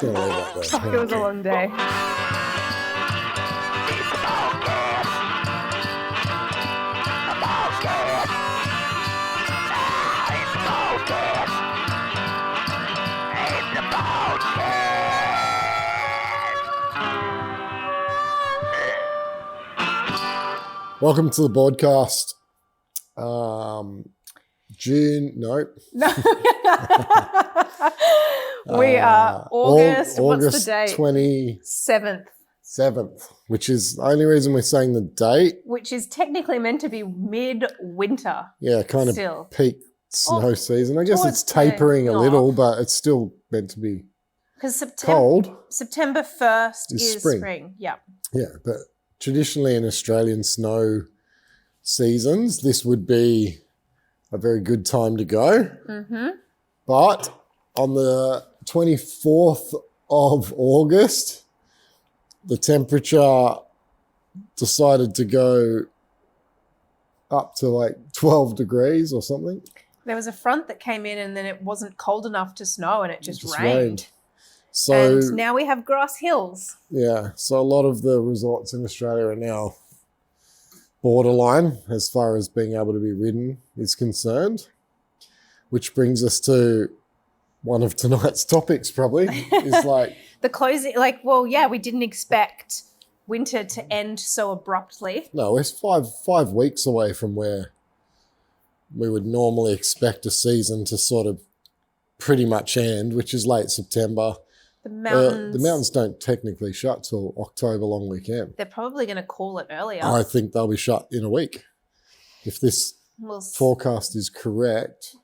going to leave that there. Fuck, it was a long day. Welcome to the Boardcast. June, no. We are August. What's the date? 27th, 7th. which is the only reason we're saying the date. Which is technically meant to be mid-winter. Yeah, kind of still. peak snow season. I guess it's towards tapering a the little, off. but it's still meant to be Because cold. September 1st Is is spring. spring. Yeah. Yeah, but traditionally in Australian snow seasons, this would be a very good time to go. Mm-hmm. But on the 24th of August, the temperature decided to go up to like 12 degrees or something. There was a front that came in and then it wasn't cold enough to snow and it just Just rained. rained. So And now we have grass hills. yeah, so a lot of the resorts in Australia are now borderline as far as being able to be ridden is concerned, which brings us to one of tonight's topics probably, is like The closing, we didn't expect winter to end so abruptly. no, it's five weeks away from where we would normally expect a season to sort of pretty much end, which is late September. The mountains, The mountains don't technically shut till October long weekend. they're probably going to call it earlier. I think they'll be shut in a week. If this We'll forecast is correct,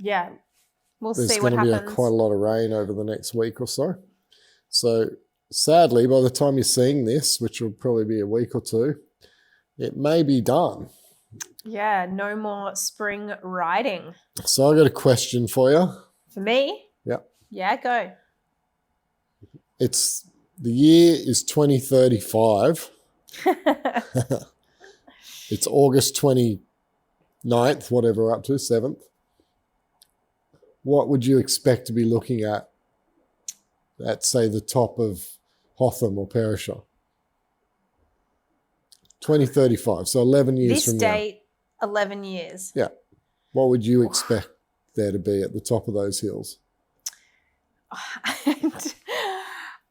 we'll there's see what going to be happens. quite a lot of rain over the next week or so. So sadly, by the time you're seeing this, which will probably be a week or two, it may be done. Yeah, no more spring riding. So I got a question for you. For me? Yeah. Yeah, go. The year is 2035. It's August 29th, whatever we're up to, 7th. What would you expect to be looking at, say, the top of Hotham or Perisher? 2035, so 11 years This from date, 11 years. now. Yeah. What would you expect there to be at the top of those hills?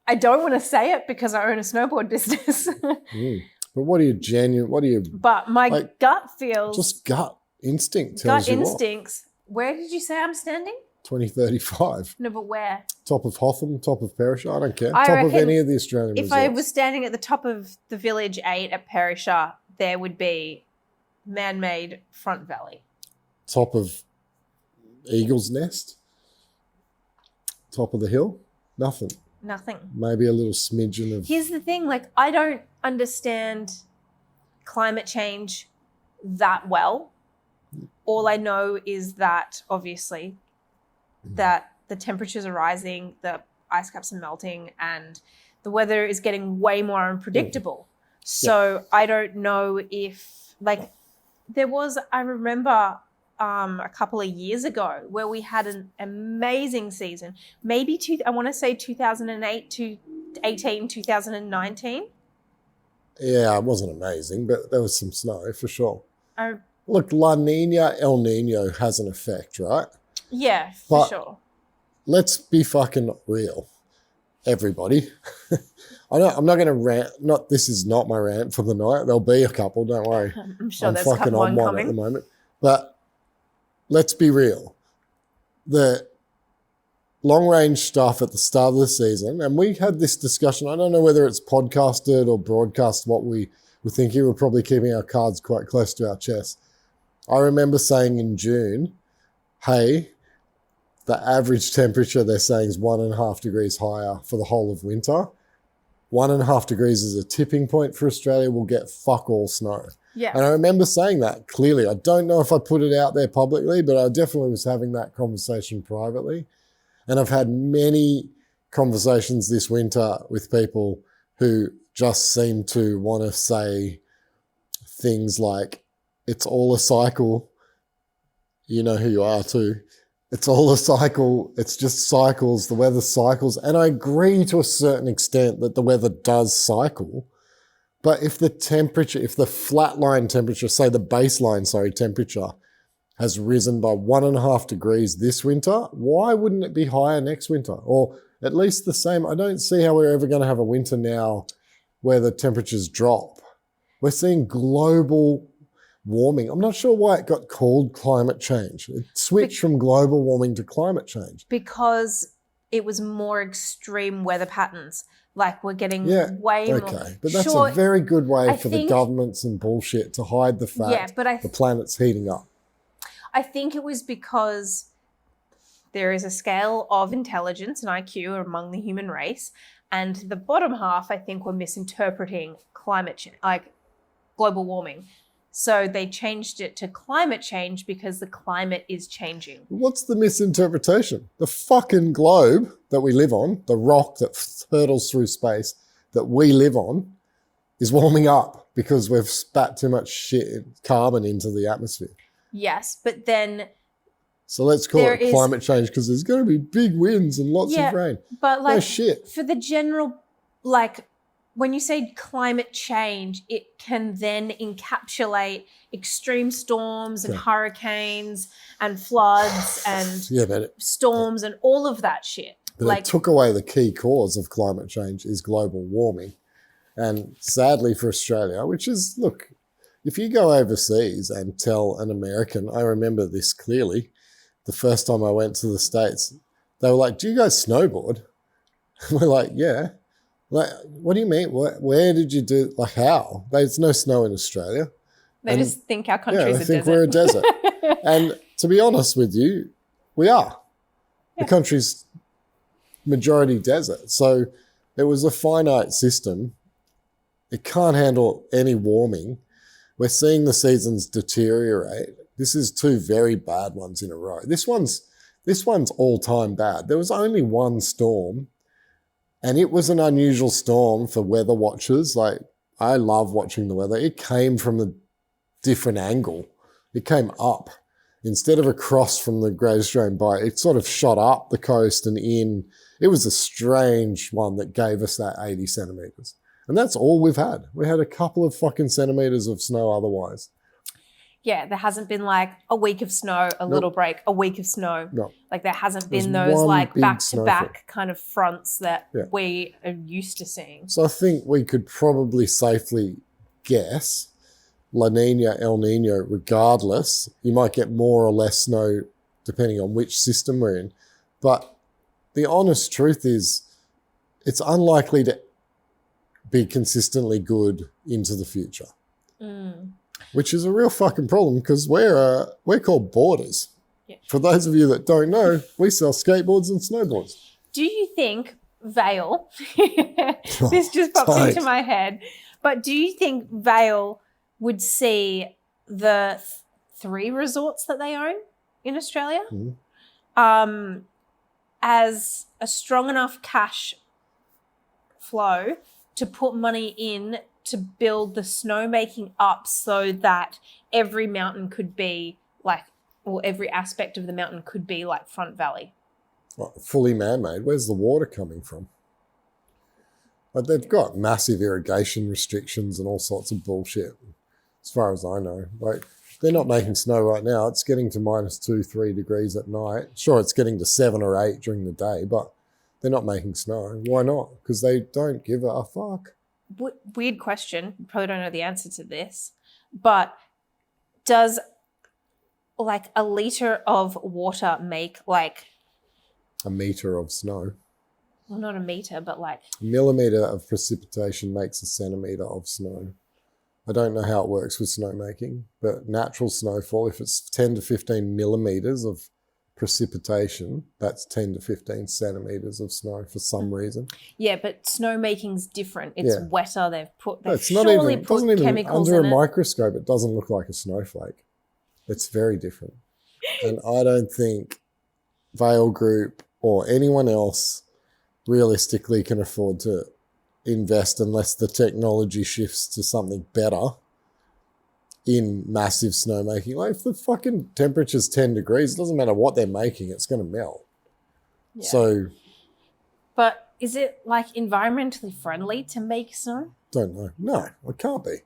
I don't want to say it because I own a snowboard business. But what are you, But my Like, gut feels, just gut instinct tells gut you what? instincts. Where did you say I'm standing? 2035. No, but where? Top of Hotham, top of Perisher, I don't care. I Top of reckon any of the Australian If resorts. I was standing at the top of the Village 8 at Perisher, there would be man-made front valley. Top of Eagle's Nest? Top of the hill? Nothing. Nothing. Maybe a little smidgen of... Here's the thing, I don't understand climate change that well. All I know is that, obviously, that the temperatures are rising, the ice caps are melting, and the weather is getting way more unpredictable. So I don't know if, I remember a couple of years ago where we had an amazing season. Maybe, I want to say 2008 to 2019. Yeah, it wasn't amazing, but there was some snow for sure. I Look, La Nina, El Nino has an effect, right? Yeah, for But- sure. Let's be fucking real, everybody. I'm not going to rant. This is not my rant for the night. There'll be a couple, don't worry. I'm sure I'm there's a fucking couple on one coming. at the moment. But let's be real. The long-range stuff at the start of the season, and we had this discussion, I don't know whether it's podcasted or broadcast what we were thinking. We're probably keeping our cards quite close to our chest. I remember saying in June, hey, the average temperature they're saying is 1.5 degrees higher for the whole of winter. 1.5 degrees is a tipping point for Australia. We'll get fuck all snow. Yeah. And I remember saying that clearly. I don't know if I put it out there publicly, but I definitely was having that conversation privately. And I've had many conversations this winter with people who just seem to want to say things like, it's all a cycle. You know who you are too. It's all a cycle. It's just cycles. The weather cycles. And I agree to a certain extent that the weather does cycle. But if the flatline temperature, say the baseline, temperature has risen by 1.5 degrees this winter, why wouldn't it be higher next winter? Or at least the same. I don't see how we're ever going to have a winter now where the temperatures drop. We're seeing global warming. I'm not sure why it got called climate change. It switched from global warming to climate change. Because it was more extreme weather patterns. Like we're getting way more. Okay, but that's a very good way for the governments and bullshit to hide the fact the planet's heating up. I think it was because there is a scale of intelligence and IQ among the human race, and the bottom half, I think, were misinterpreting climate change, like global warming. So they changed it to climate change because the climate is changing. What's the misinterpretation? The fucking globe that we live on, the rock that hurtles through space that we live on, is warming up because we've spat too much carbon into the atmosphere. Yes, but then... So let's call it climate change because there's going to be big winds and lots of rain. But like, no shit. For the general, like, when you say climate change, it can then encapsulate extreme storms and hurricanes and floods and storms and all of that shit. But it took away the key cause of climate change is global warming. And sadly for Australia, which is, look, if you go overseas and tell an American, I remember this clearly, the first time I went to the States, they were like, do you guys snowboard? We're like, yeah. Like, what do you mean? Where did you do? Like, how? There's no snow in Australia. They just think our country's a desert. They think we're a desert. And to be honest with you, we are. Yeah. The country's majority desert. So it was a finite system. It can't handle any warming. We're seeing the seasons deteriorate. This is 2 very bad ones in a row. This one's all-time bad. There was only one storm. And it was an unusual storm for weather watchers. Like, I love watching the weather. It came from a different angle. It came up. Instead of across from the Great Australian Bight, it sort of shot up the coast and in. It was a strange one that gave us that 80 centimetres. And that's all we've had. We had a couple of fucking centimetres of snow otherwise. Yeah, there hasn't been like a week of snow, little break, a week of snow. No. Like there hasn't been those like back-to-back kind of fronts that we are used to seeing. So I think we could probably safely guess La Nina, El Nino, regardless. You might get more or less snow depending on which system we're in. But the honest truth is it's unlikely to be consistently good into the future. Which is a real fucking problem because we're called boarders. Yeah. For those of you that don't know, we sell skateboards and snowboards. Do you think Vale, this just popped into my head, but do you think Vale would see the 3 resorts that they own in Australia as a strong enough cash flow to put money in to build the snowmaking up so that every mountain could be like, or every aspect of the mountain could be like Front Valley? Well, fully man-made. Where's the water coming from? Like they've got massive irrigation restrictions and all sorts of bullshit, as far as I know. Like they're not making snow right now. It's getting to -2-3 degrees at night. Sure, it's getting to 7 or 8 during the day, but they're not making snow. Why not? Because they don't give a fuck. Weird question. You probably don't know the answer to this, but does like a liter of water make like a meter of snow? Well, not a meter, but like a millimeter of precipitation makes a centimeter of snow. I don't know how it works with snowmaking, but natural snowfall, if it's 10 to 15 millimeters of precipitation, that's 10 to 15 centimeters of snow for some reason. Yeah, but snowmaking's different. It's wetter. They've surely put chemicals under in a microscope. It doesn't look like a snowflake. It's very different. And I don't think Vale Group or anyone else realistically can afford to invest unless the technology shifts to something better in massive snowmaking. Like if the fucking temperature's 10 degrees, it doesn't matter what they're making, it's going to melt. Yeah. So. But is it like environmentally friendly to make snow? Don't know. No, it can't be.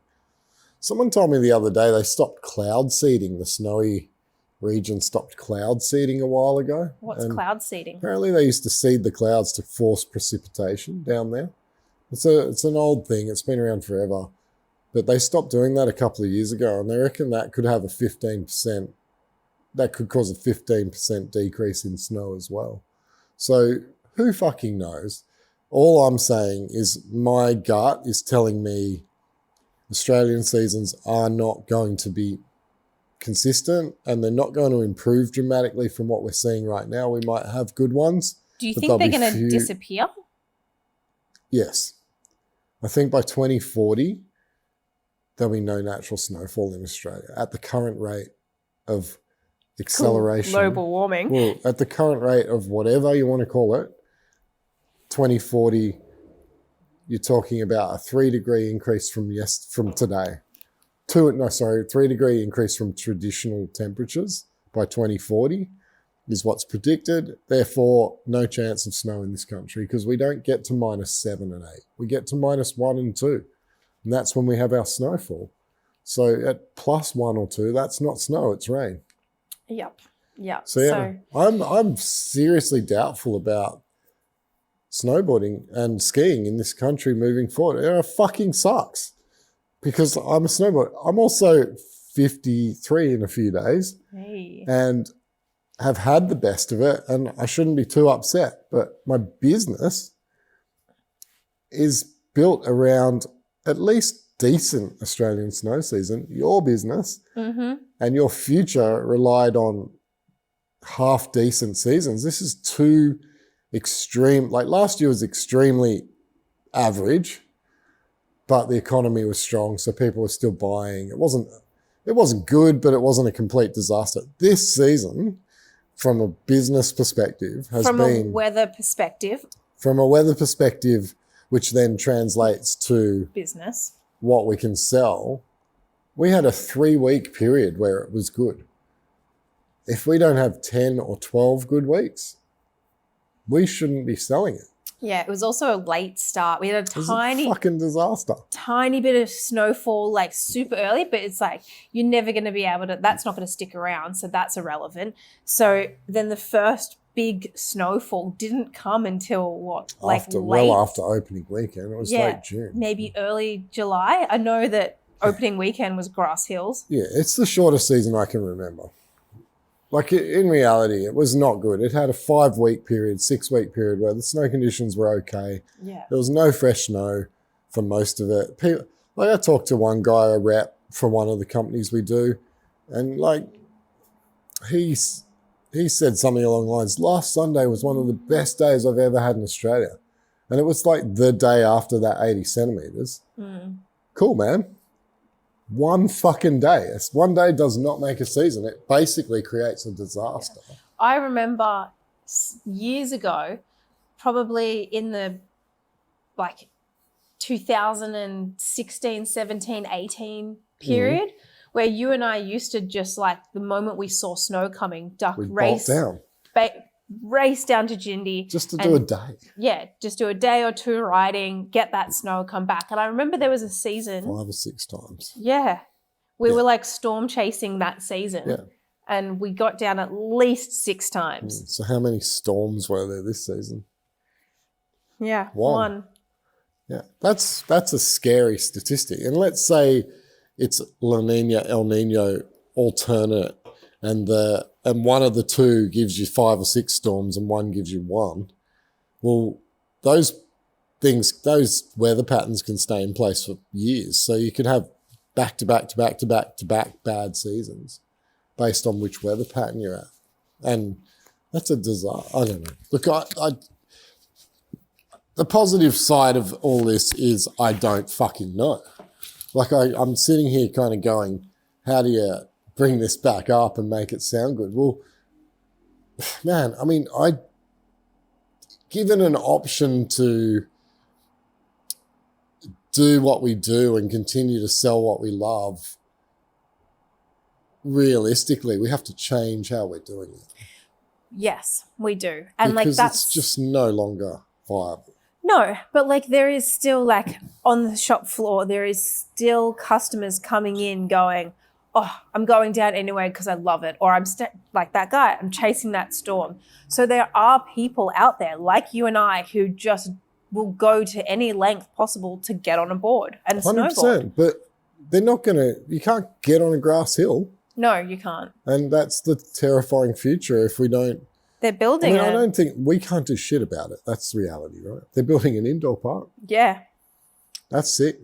Someone told me the other day they stopped cloud seeding. The snowy region stopped cloud seeding a while ago. What's cloud seeding? Apparently they used to seed the clouds to force precipitation down there. It's an old thing. It's been around forever. But they stopped doing that a couple of years ago, and they reckon that could have that could cause a 15% decrease in snow as well. So who fucking knows? All I'm saying is my gut is telling me Australian seasons are not going to be consistent, and they're not going to improve dramatically from what we're seeing right now. We might have good ones. Do you think they're going to disappear? Yes. I think by 2040, there'll be no natural snowfall in Australia at the current rate of acceleration. Global warming. Well, at the current rate of whatever you want to call it, 2040, you're talking about a 3-degree increase from today. 3-degree increase from traditional temperatures by 2040 is what's predicted. Therefore, no chance of snow in this country because we don't get to -7 and 8. We get to -1 and 2. And that's when we have our snowfall. So at +1 or 2, that's not snow, it's rain. Yep. Yeah. So yeah, I'm seriously doubtful about snowboarding and skiing in this country moving forward. It fucking sucks because I'm a snowboarder. I'm also 53 in a few days and have had the best of it, and I shouldn't be too upset. But my business is built around at least decent Australian snow season. Your business and your future relied on half decent seasons. This is too extreme. Like last year was extremely average, but the economy was strong, so people were still buying. It wasn't good, but it wasn't a complete disaster. This season, from a business perspective, has been... From a weather perspective. From a weather perspective, which then translates to... business. What we can sell. We had a 3-week period where it was good. If we don't have 10 or 12 good weeks, we shouldn't be selling it. Yeah, it was also a late start. We had a fucking disaster. Tiny bit of snowfall, like super early, but it's like you're never going to be able to, that's not going to stick around, so that's irrelevant. So then the first big snowfall didn't come until what? Well after opening weekend. It was late June. Maybe early July. I know that opening weekend was Grass Hills. Yeah, it's the shortest season I can remember. Like in reality, it was not good. It had a 5-week period, 6-week period where the snow conditions were okay. Yeah. There was no fresh snow for most of it. I talked to one guy, a rep for one of the companies we do, and like he said something along the lines, last Sunday was one of the best days I've ever had in Australia. And it was like the day after that 80 centimetres. Cool, man. One fucking day. One day does not make a season. It basically creates a disaster. Yeah. I remember years ago, probably in the 2016, 17, 18 period, where you and I used to just like the moment we saw snow coming, race down to Jindy. Just to do a day. Yeah, just do a day or two riding, get that snow, come back. And I remember there was a season. 5 or 6 times. Yeah. We were like storm chasing that season. Yeah. And we got down at least 6 times. So how many storms were there this season? Yeah, one. Yeah, that's a scary statistic. And let's say it's La Nina, El Nino alternate, and one of the two gives you 5 or 6 storms and one gives you 1. Well, those weather patterns can stay in place for years. So you could have back to back bad seasons based on which weather pattern you're at. And that's a disaster. I don't know. Look, the positive side of all this is I don't fucking know. Like I'm sitting here kind of going, how do you bring this back up and make it sound good? Well, man, I mean, given an option to do what we do and continue to sell what we love, realistically, we have to change how we're doing it. Yes, we do. And because that's it's just no longer viable. No, but there is still on the shop floor, there is still customers coming in going, oh, I'm going down anyway because I love it. Or I'm like that guy, I'm chasing that storm. So there are people out there like you and I who just will go to any length possible to get on a board and 100%, snowboard. but they're not you can't get on a grass hill. No, you can't. And that's the terrifying future if we don't. They're building I don't think we can't do shit about it. That's the reality, right? They're building an indoor park. Yeah. That's sick.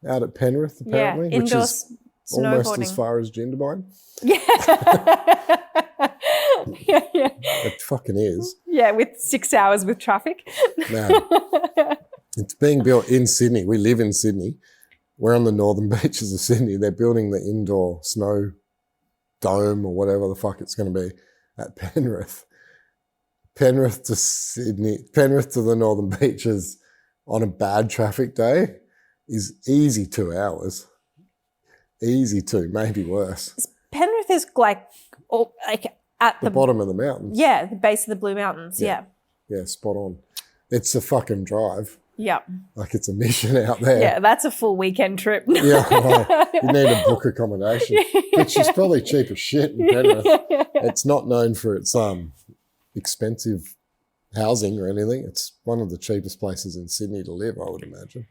Out at Penrith, apparently, yeah, which is snowboarding. Almost as far as Jindabyne. Yeah. yeah. It fucking is. Yeah, with 6 hours with traffic. No. It's being built in Sydney. We live in Sydney. We're on the northern beaches of Sydney. They're building the indoor snow dome or whatever the fuck it's going to be at Penrith. Penrith to Sydney, Penrith to the northern beaches on a bad traffic day is easy 2 hours. Easy 2, maybe worse. Penrith is at the bottom of the mountains. Yeah, the base of the Blue Mountains. Yeah. Yeah, spot on. It's a fucking drive. Yeah. Like it's a mission out there. Yeah, that's a full weekend trip. Yeah, right. You need to book accommodation, which is probably cheap as shit in Penrith. It's not known for its expensive housing or anything. It's one of the cheapest places in Sydney to live, I would imagine.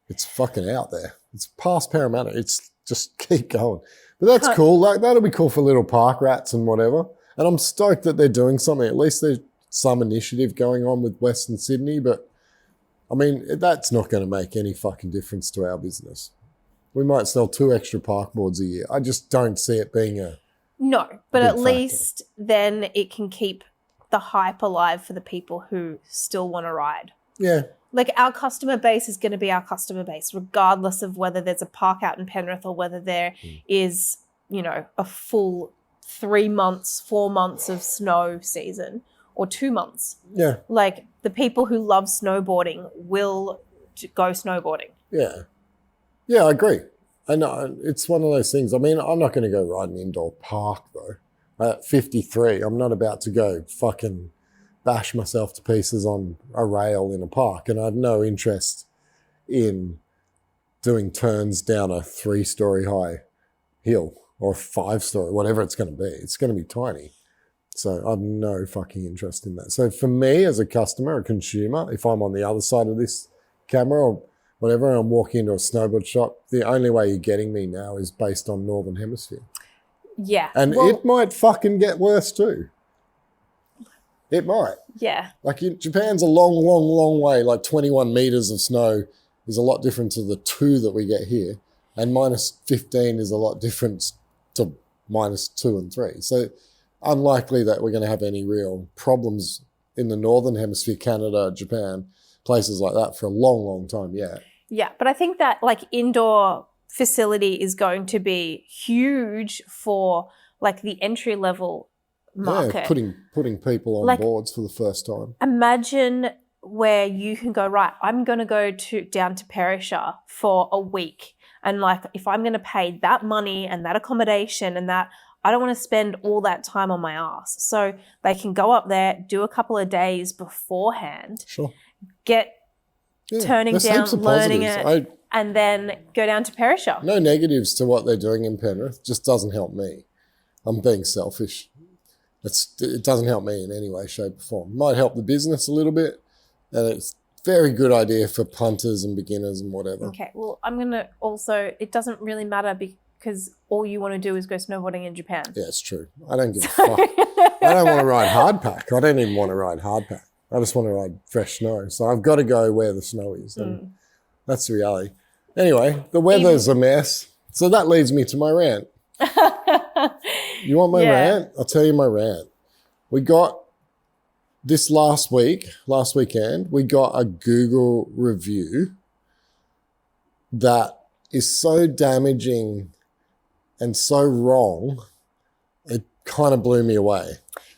It's fucking out there. It's past Parramatta. It's just keep going. But that's cool. That'll be cool for little park rats and whatever. And I'm stoked that they're doing something. At least there's some initiative going on with Western Sydney. But, I mean, that's not going to make any fucking difference to our business. We might sell 2 extra park boards a year. I just don't see it being No, but at factor. least then it can keep the hype alive for the people who still want to ride. Yeah. Our customer base is going to be our customer base, regardless of whether there's a park out in Penrith or whether there is, a full 3 months, 4 months of snow season or 2 months. Yeah. The people who love snowboarding will go snowboarding. Yeah. Yeah, I agree. I know it's one of those things. I mean, I'm not going to go ride an indoor park though. At 53, I'm not about to go fucking bash myself to pieces on a rail in a park. And I have no interest in doing turns down a 3-story high hill or a 5-story, whatever it's going to be. It's going to be tiny. So I have no fucking interest in that. So for me as a customer, a consumer, if I'm on the other side of this camera or whatever, and I'm walking into a snowboard shop, the only way you're getting me now is based on Northern Hemisphere. Yeah. And it might fucking get worse too. It might. Yeah. Japan's a long, long, long way. 21 meters of snow is a lot different to the 2 that we get here. And minus 15 is a lot different to minus 2 and 3. So unlikely that we're going to have any real problems in the Northern Hemisphere, Canada, Japan, places like that for a long, long time yet. Yeah. But I think that indoor facility is going to be huge for the entry level market. Yeah, putting people on boards for the first time. Imagine where you can go, right, I'm going to go down to Perisher for a week. And if I'm going to pay that money and that accommodation and that, I don't want to spend all that time on my ass. So they can go up there, do a couple of days beforehand, sure, get turning down, learning positives. it, and then go down to Perisher. No negatives to what they're doing in Penrith. Just doesn't help me. I'm being selfish. It doesn't help me in any way, shape, or form. Might help the business a little bit, and it's a very good idea for punters and beginners and whatever. Okay, well, I'm going to also, it doesn't really matter because all you want to do is go snowboarding in Japan. Yeah, it's true. I don't give a fuck. I don't want to ride hardpack. I don't even want to ride hardpack. I just want to ride fresh snow. So I've got to go where the snow is. And that's the reality. Anyway, the weather's a mess. So that leads me to my rant. You want my rant? I'll tell you my rant. We got this last weekend, we got a Google review that is so damaging and so wrong, it kind of blew me away.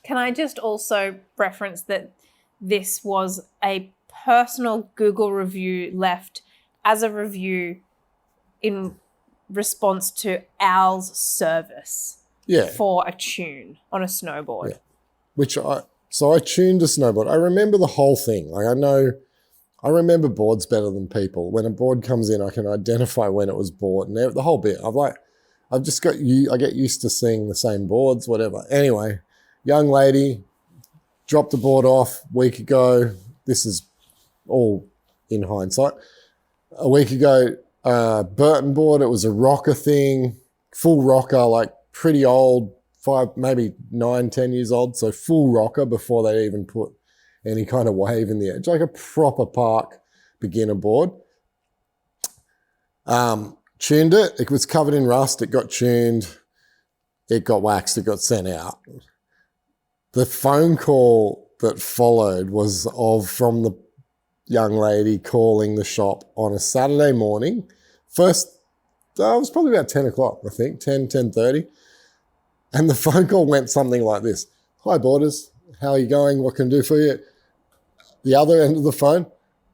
Can I just also reference that this was a personal Google review left as a review in response to Al's service. Yeah. for a tune on a snowboard. Yeah. So I tuned a snowboard. I remember the whole thing. Like I remember boards better than people. When a board comes in, I can identify when it was bought and the whole bit. I get used to seeing the same boards, whatever. Anyway, young lady dropped the board off a week ago. This is all in hindsight. A week ago, Burton board, it was a rocker thing, full rocker, like pretty old, 5, maybe 9, 10 years old. So full rocker before they even put any kind of wave in the edge, like a proper park beginner board. Tuned it. It was covered in rust. It got tuned. It got waxed. It got sent out. The phone call that followed was from the young lady calling the shop on a Saturday morning. First, it was probably about 10 o'clock, I think, 10:30. And the phone call went something like this. Hi, Boarders. How are you going? What can I do for you? The other end of the phone,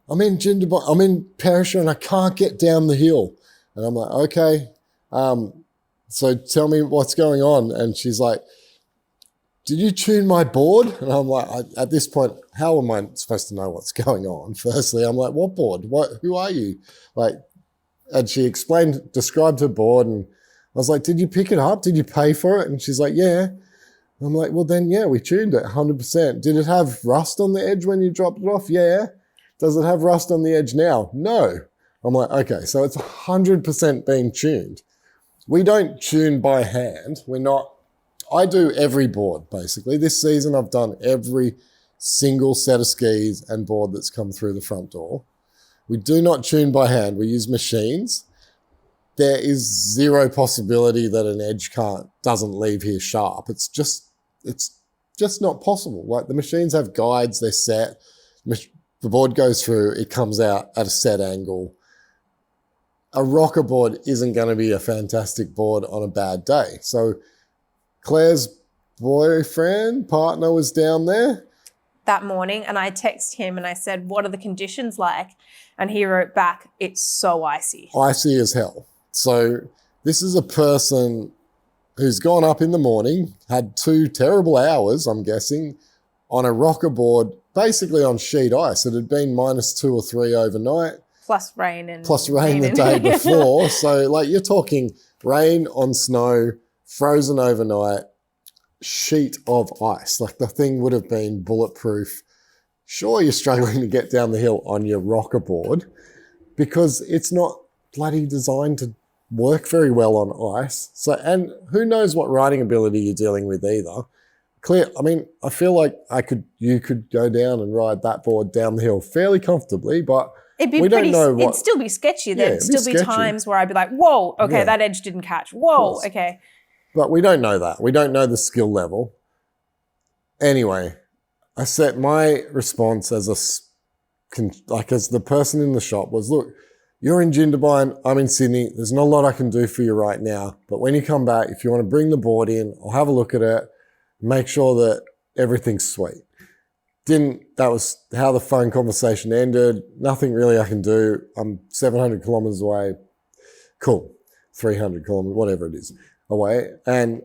I'm in Perisher and I can't get down the hill. And I'm like, okay, so tell me what's going on. And she's like, did you tune my board? And I'm like, at this point, how am I supposed to know what's going on? Firstly, I'm like, what board? Who are you? Like, and she described her board, and I was like, did you pick it up? Did you pay for it? And she's like, yeah. I'm like, well then, yeah, we tuned it 100%. Did it have rust on the edge when you dropped it off? Yeah. Does it have rust on the edge now? No. I'm like, okay, so it's 100% being tuned. We don't tune by hand. I do every board, basically. This season, I've done every single set of skis and board that's come through the front door. We do not tune by hand. We use machines. There is zero possibility that an edge doesn't leave here sharp. It's just not possible. Like, the machines have guides, they're set. The board goes through, it comes out at a set angle. A rocker board isn't going to be a fantastic board on a bad day. So Claire's partner was down there that morning, and I texted him and I said, what are the conditions like? And he wrote back, it's so icy. Icy as hell. So this is a person who's gone up in the morning, had 2 terrible hours, I'm guessing, on a rocker board, basically on sheet ice. It had been -2 or 3 overnight. Plus rain the day before. So like, you're talking rain on snow, frozen overnight, sheet of ice. Like, the thing would have been bulletproof. Sure, you're struggling to get down the hill on your rocker board because it's not bloody designed to work very well on ice. So, and who knows what riding ability you're dealing with either. I feel like you could go down and ride that board down the hill fairly comfortably, but it'd still be sketchy. There'd still be times where I'd be like, whoa, okay, that edge didn't catch. Whoa, okay. But we don't know that. We don't know the skill level. Anyway, I set my response as the person in the shop was, look, you're in Jindabyne, I'm in Sydney. There's not a lot I can do for you right now. But when you come back, if you want to bring the board in, I'll have a look at it, make sure that everything's sweet. That was how the phone conversation ended. Nothing really I can do. I'm 700 kilometers away. Cool. 300 kilometers, whatever it is, away. And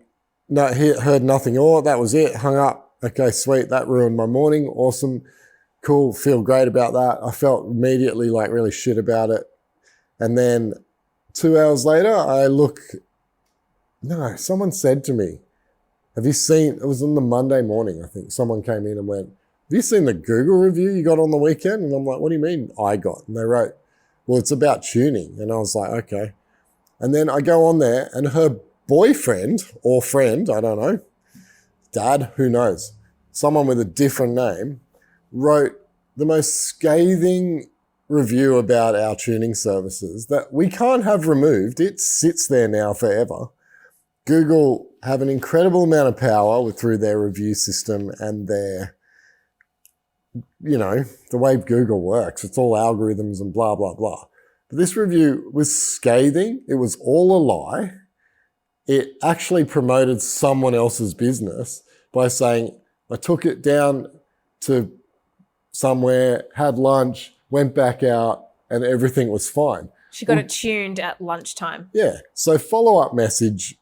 no, heard nothing more. That was it. Hung up. Okay, sweet. That ruined my morning. Awesome. Cool. Feel great about that. I felt immediately like really shit about it. And then 2 hours later, someone said to me, have you seen, it was on the Monday morning, I think, someone came in and went, have you seen the Google review you got on the weekend? And I'm like, what do you mean I got? And they wrote, well, it's about tuning. And I was like, okay. And then I go on there and her boyfriend or friend, I don't know, dad, who knows, someone with a different name, wrote the most scathing review about our tuning services that we can't have removed. It sits there now forever. Google have an incredible amount of power through their review system and their, the way Google works. It's all algorithms and blah, blah, blah. But this review was scathing. It was all a lie. It actually promoted someone else's business by saying, I took it down to somewhere, had lunch, went back out, and everything was fine. She got it tuned at lunchtime. Yeah. So follow-up message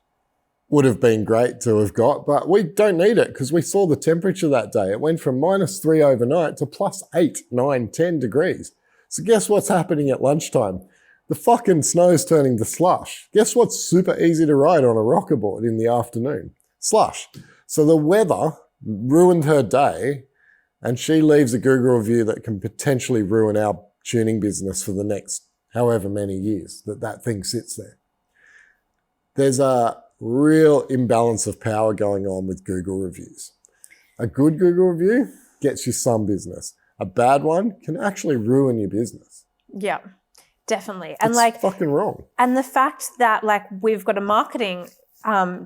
would have been great to have got, but we don't need it because we saw the temperature that day. It went from -3 overnight to +8, 9, 10 degrees. So guess what's happening at lunchtime? The fucking snow's turning to slush. Guess what's super easy to ride on a rocker board in the afternoon? Slush. So the weather ruined her day, and she leaves a Google review that can potentially ruin our tuning business for the next however many years that thing sits there. There's a real imbalance of power going on with Google reviews. A good Google review gets you some business. A bad one can actually ruin your business. Yeah, definitely. And it's fucking wrong. And the fact that we've got a marketing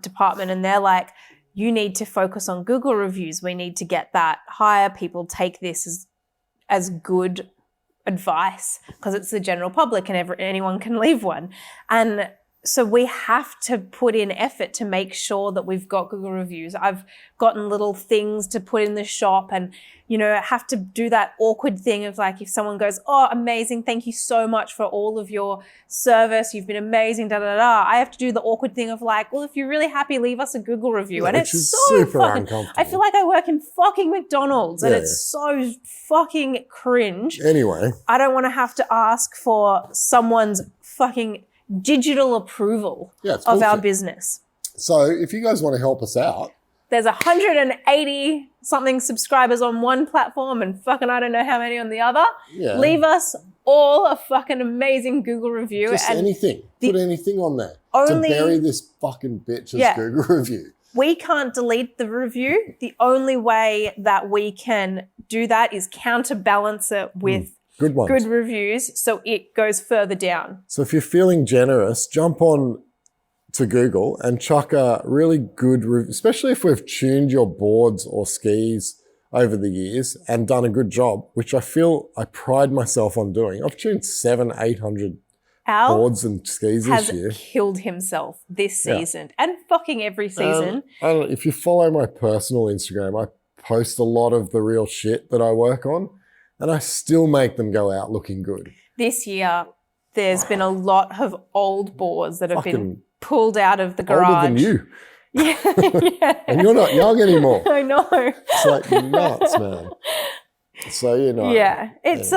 department and they're like, you need to focus on Google reviews. We need to get that higher. People take this as good advice because it's the general public and anyone can leave one. And so we have to put in effort to make sure that we've got Google reviews. I've gotten little things to put in the shop and, have to do that awkward thing of if someone goes, oh, amazing, thank you so much for all of your service. You've been amazing, da-da-da. I have to do the awkward thing of well, if you're really happy, leave us a Google review. Yeah, and it's so super fucking, uncomfortable. I feel like I work in fucking McDonald's and it's so fucking cringe. Anyway. I don't want to have to ask for someone's fucking digital approval of our business. So if you guys want to help us out, there's 180 something subscribers on one platform and fucking I don't know how many on the other. Yeah. Leave us all a fucking amazing Google review. Just and anything. Put anything on there to bury this fucking bitch's Google review. We can't delete the review. The only way that we can do that is counterbalance it with good reviews so it goes further down. So if you're feeling generous, jump on to Google and chuck a really good review, especially if we've tuned your boards or skis over the years and done a good job, which I feel I pride myself on doing. I've tuned 700-800 boards and skis this year. Has killed himself this season and fucking every season. If you follow my personal Instagram, I post a lot of the real shit that I work on. And I still make them go out looking good. This year, there's been a lot of old boards that have been pulled out of the garage. Older than you. Yeah. And you're not young anymore. I know. It's nuts, man. So, Yeah. It's,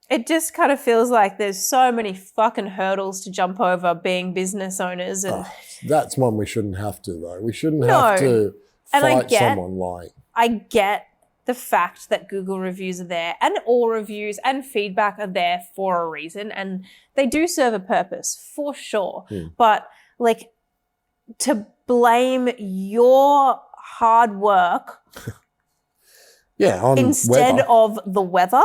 it just kind of feels like there's so many fucking hurdles to jump over being business owners. And that's one we shouldn't have to, though. We shouldn't have to fight someone lying. I get the fact that Google reviews are there and all reviews and feedback are there for a reason and they do serve a purpose for sure. But to blame your hard work instead of the weather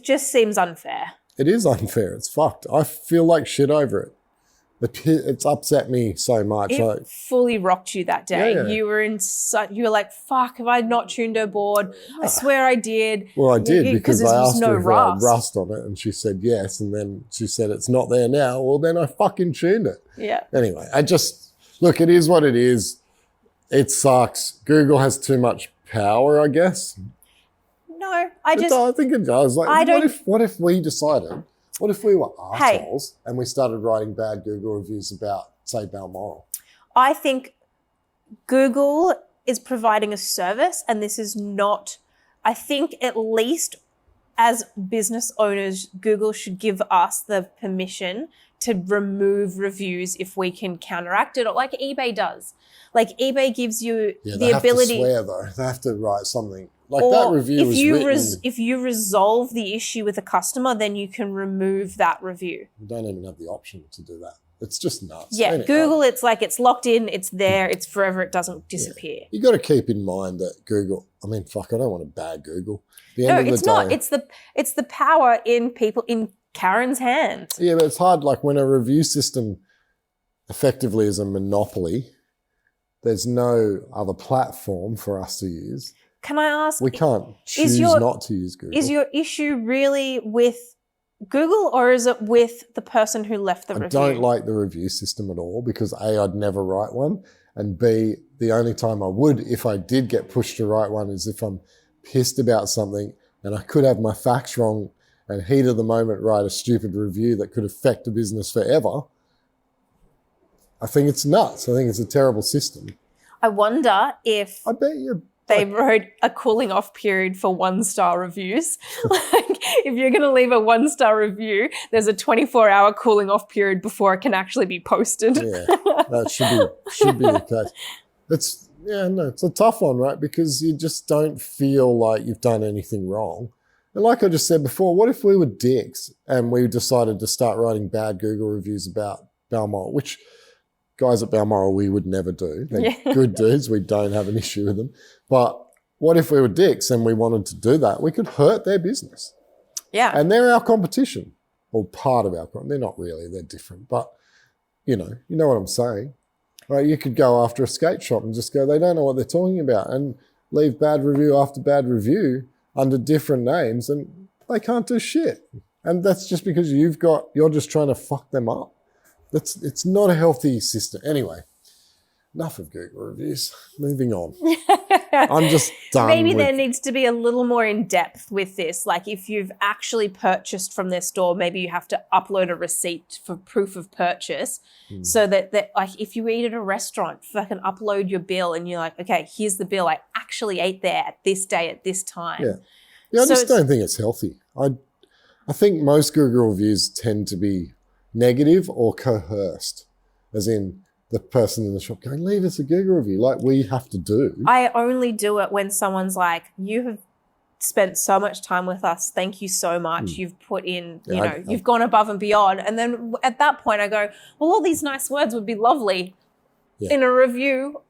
just seems unfair. It is unfair. It's fucked. I feel like shit over it. It's upset me so much. It fully rocked you that day. Yeah. You were like, fuck, have I not tuned her board? I swear I did. Well, I did because I asked her if I had rust on it and she said yes. And then she said it's not there now. Well, then I fucking tuned it. Yeah. Anyway, look, it is what it is. It sucks. Google has too much power, I guess. No, I think it does. What if we decided... What if we were assholes and we started writing bad Google reviews about, say, Balmoral? I think Google is providing a service and this is not, I think at least as business owners, Google should give us the permission to remove reviews if we can counteract it, like eBay does. eBay gives you the ability. They have to swear, though. They have to write something. That review if you resolve the issue with a customer, then you can remove that review. You don't even have the option to do that. It's just nuts. Yeah, anyway, Google, it's locked in, it's there, it's forever, it doesn't disappear. You got to keep in mind that Google, I don't want to bag Google. It's not. It's the power in Karen's hands. Yeah, but it's hard. When a review system effectively is a monopoly, there's no other platform for us to use. Can I ask? We can't choose not to use Google. Is your issue really with Google or is it with the person who left the review? I don't like the review system at all because A, I'd never write one, and B, the only time I would, if I did get pushed to write one, is if I'm pissed about something and I could have my facts wrong and heat of the moment write a stupid review that could affect the business forever. I think it's nuts. I think it's a terrible system. I wonder if I bet you. they wrote a cooling off period for 1-star reviews. Like, if you're going to leave a 1-star review, there's a 24-hour cooling off period before it can actually be posted. Yeah, that should be the case. It's a tough one, right? Because you just don't feel like you've done anything wrong. And like I just said before, what if we were dicks and we decided to start writing bad Google reviews about Balmoral, which guys at Balmoral we would never do. They're good dudes. We don't have an issue with them. But what if we were dicks and we wanted to do that? We could hurt their business. Yeah. And they're our competition, or part of our competition. They're not really. They're different. But, you know what I'm saying. Right? You could go after a skate shop and just go, they don't know what they're talking about, and leave bad review after bad review under different names, and they can't do shit. And that's just because you're just trying to fuck them up. It's not a healthy system. Anyway, enough of Google reviews. Moving on. I'm just done. Maybe there needs to be a little more in depth with this. Like, if you've actually purchased from their store, maybe you have to upload a receipt for proof of purchase, so that like if you eat at a restaurant, fucking upload your bill and you're like, okay, here's the bill. I actually ate there at this day at this time. Yeah. I just don't think it's healthy. I think most Google reviews tend to be negative or coerced, as in the person in the shop going, leave us a Google review, like we have to do. I only do it when someone's like, you have spent so much time with us. Thank you so much. You've put in, you've gone above and beyond. And then at that point I go, well, all these nice words would be lovely in a review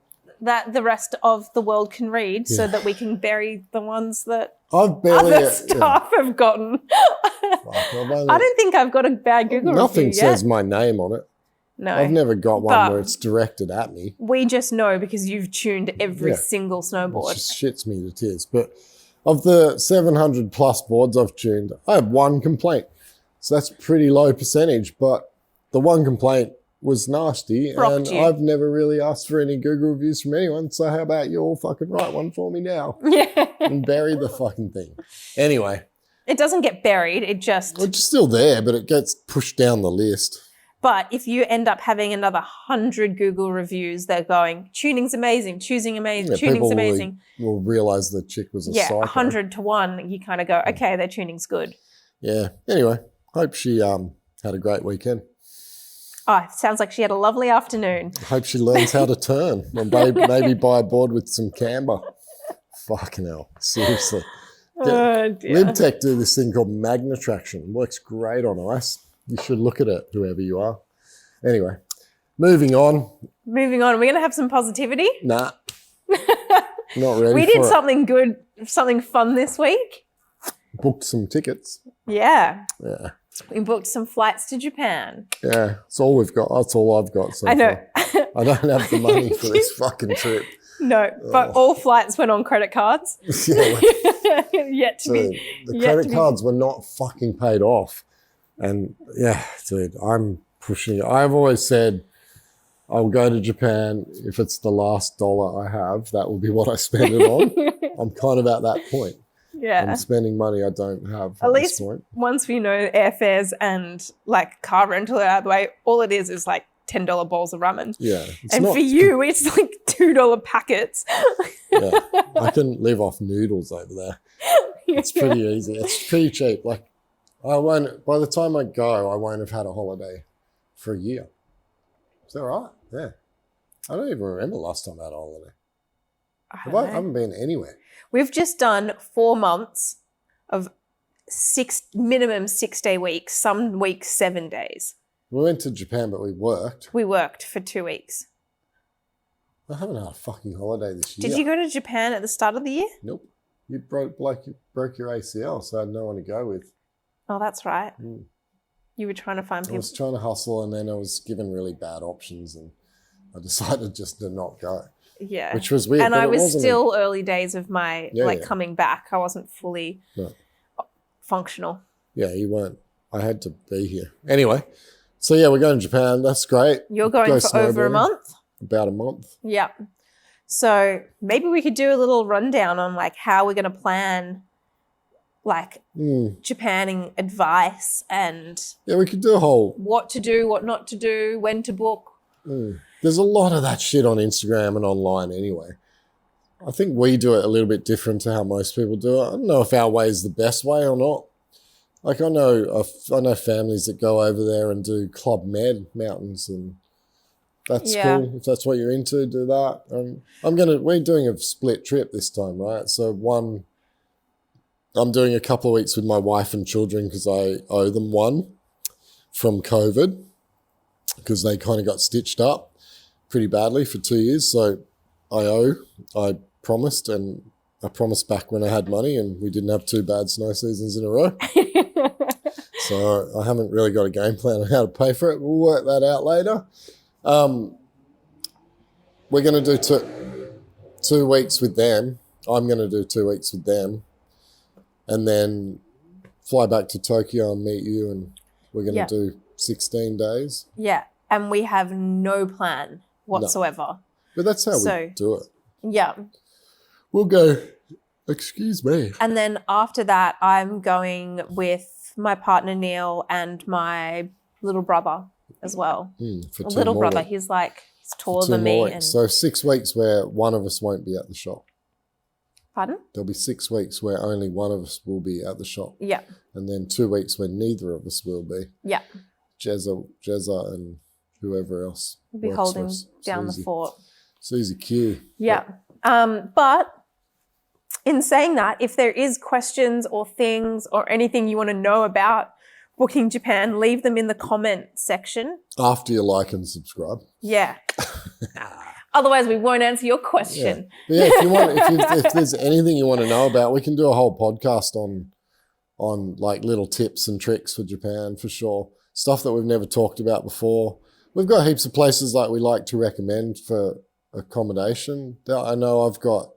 that the rest of the world can read, so that we can bury the ones that other staff have gotten. I don't think I've got a bad Google review Nothing yet. says my name on it. No. I've never got one where it's directed at me. We just know because you've tuned every single snowboard. It just shits me to tears. But of the 700 plus boards I've tuned, I have one complaint. So that's a pretty low percentage, but the one complaint was nasty, and I've never really asked for any Google reviews from anyone. So how about you all fucking write one for me now? Yeah. And bury the fucking thing. Anyway. It doesn't get buried. It's just still there, but it gets pushed down the list. But if you end up having another 100 Google reviews, they're going, tuning's amazing, tuning's amazing. Will realise the chick was a psycho. 100 to 1, you kind of go, okay, their tuning's good. Yeah. Anyway, hope she had a great weekend. Oh, it sounds like she had a lovely afternoon. I hope she learns how to turn and maybe buy a board with some camber. Fucking hell. Seriously. LibTech do this thing called magna traction. It works great on ice. You should look at it, whoever you are. Anyway, moving on. We're going to have some positivity? Nah. Not ready. We did something good, something fun this week. Booked some tickets. Yeah. Yeah. We booked some flights to Japan. Yeah. That's all we've got. That's all I've got so I know. far. I don't have the money for this fucking trip. No, but all flights went on credit cards. The credit cards were not fucking paid off. And yeah, dude, I'm pushing it. I've always said I'll go to Japan if it's the last dollar I have. That will be what I spend it on. I'm kind of at that point. Yeah. I'm spending money I don't have at least this point. Once we know airfares and like car rental are out of the way, all it is like $10 bowls of ramen. Yeah. And for you, it's like $2 packets. Yeah. I can live off noodles over there. It's pretty easy. It's pretty cheap. Like, by the time I go, I won't have had a holiday for a year. Is that right? Yeah. I don't even remember last time I had a holiday. I haven't been anywhere. We've just done 4 months of minimum 6-day weeks, some weeks 7 days. We went to Japan, but we worked. We worked for 2 weeks. I haven't had a fucking holiday this year. Did you go to Japan at the start of the year? Nope. You broke your ACL, so I had no one to go with. Oh, that's right. You were trying to find people. I was trying to hustle, and then I was given really bad options, and I decided just to not go. Yeah. Which was weird. And I was still early days of my coming back. I wasn't fully functional. Yeah, you weren't. I had to be here. Anyway, so yeah, we're going to Japan. That's great. You're going for over a month? About a month. Yeah. So maybe we could do a little rundown on like how we're going to plan like Japaning advice and we could do a whole what to do, what not to do, when to book. There's a lot of that shit on Instagram and online anyway. I think we do it a little bit different to how most people do it. I don't know if our way is the best way or not. Like I know families that go over there and do Club Med mountains, and that's cool. If that's what you're into, do that. We're doing a split trip this time, right? So I'm doing a couple of weeks with my wife and children because I owe them one from COVID because they kind of got stitched up pretty badly for 2 years. So I promised, and I promised back when I had money and we didn't have 2 bad snow seasons in a row. So I haven't really got a game plan on how to pay for it. We'll work that out later. We're going to do 2 weeks with them. I'm going to do 2 weeks with them and then fly back to Tokyo and meet you, and we're going to do 16 days. Yeah, and we have no plan whatsoever. No. But that's how we do it. Yeah. We'll go, excuse me. And then after that, I'm going with my partner Neil and my little brother as well. For little brother, he's taller than me. And so 6 weeks where one of us won't be at the shop. Pardon? There'll be 6 weeks where only one of us will be at the shop. Yeah. And then 2 weeks where neither of us will be. Yeah. Jezza and whoever else. We'll be holding down the fort. Susie Q. Yeah. But in saying that, if there is questions or things or anything you want to know about booking Japan, leave them in the comment section. After you like and subscribe. Yeah. Otherwise, we won't answer your question. Yeah, if there's anything you want to know about, we can do a whole podcast on like little tips and tricks for Japan for sure. Stuff that we've never talked about before. We've got heaps of places like we like to recommend for accommodation. I know I've got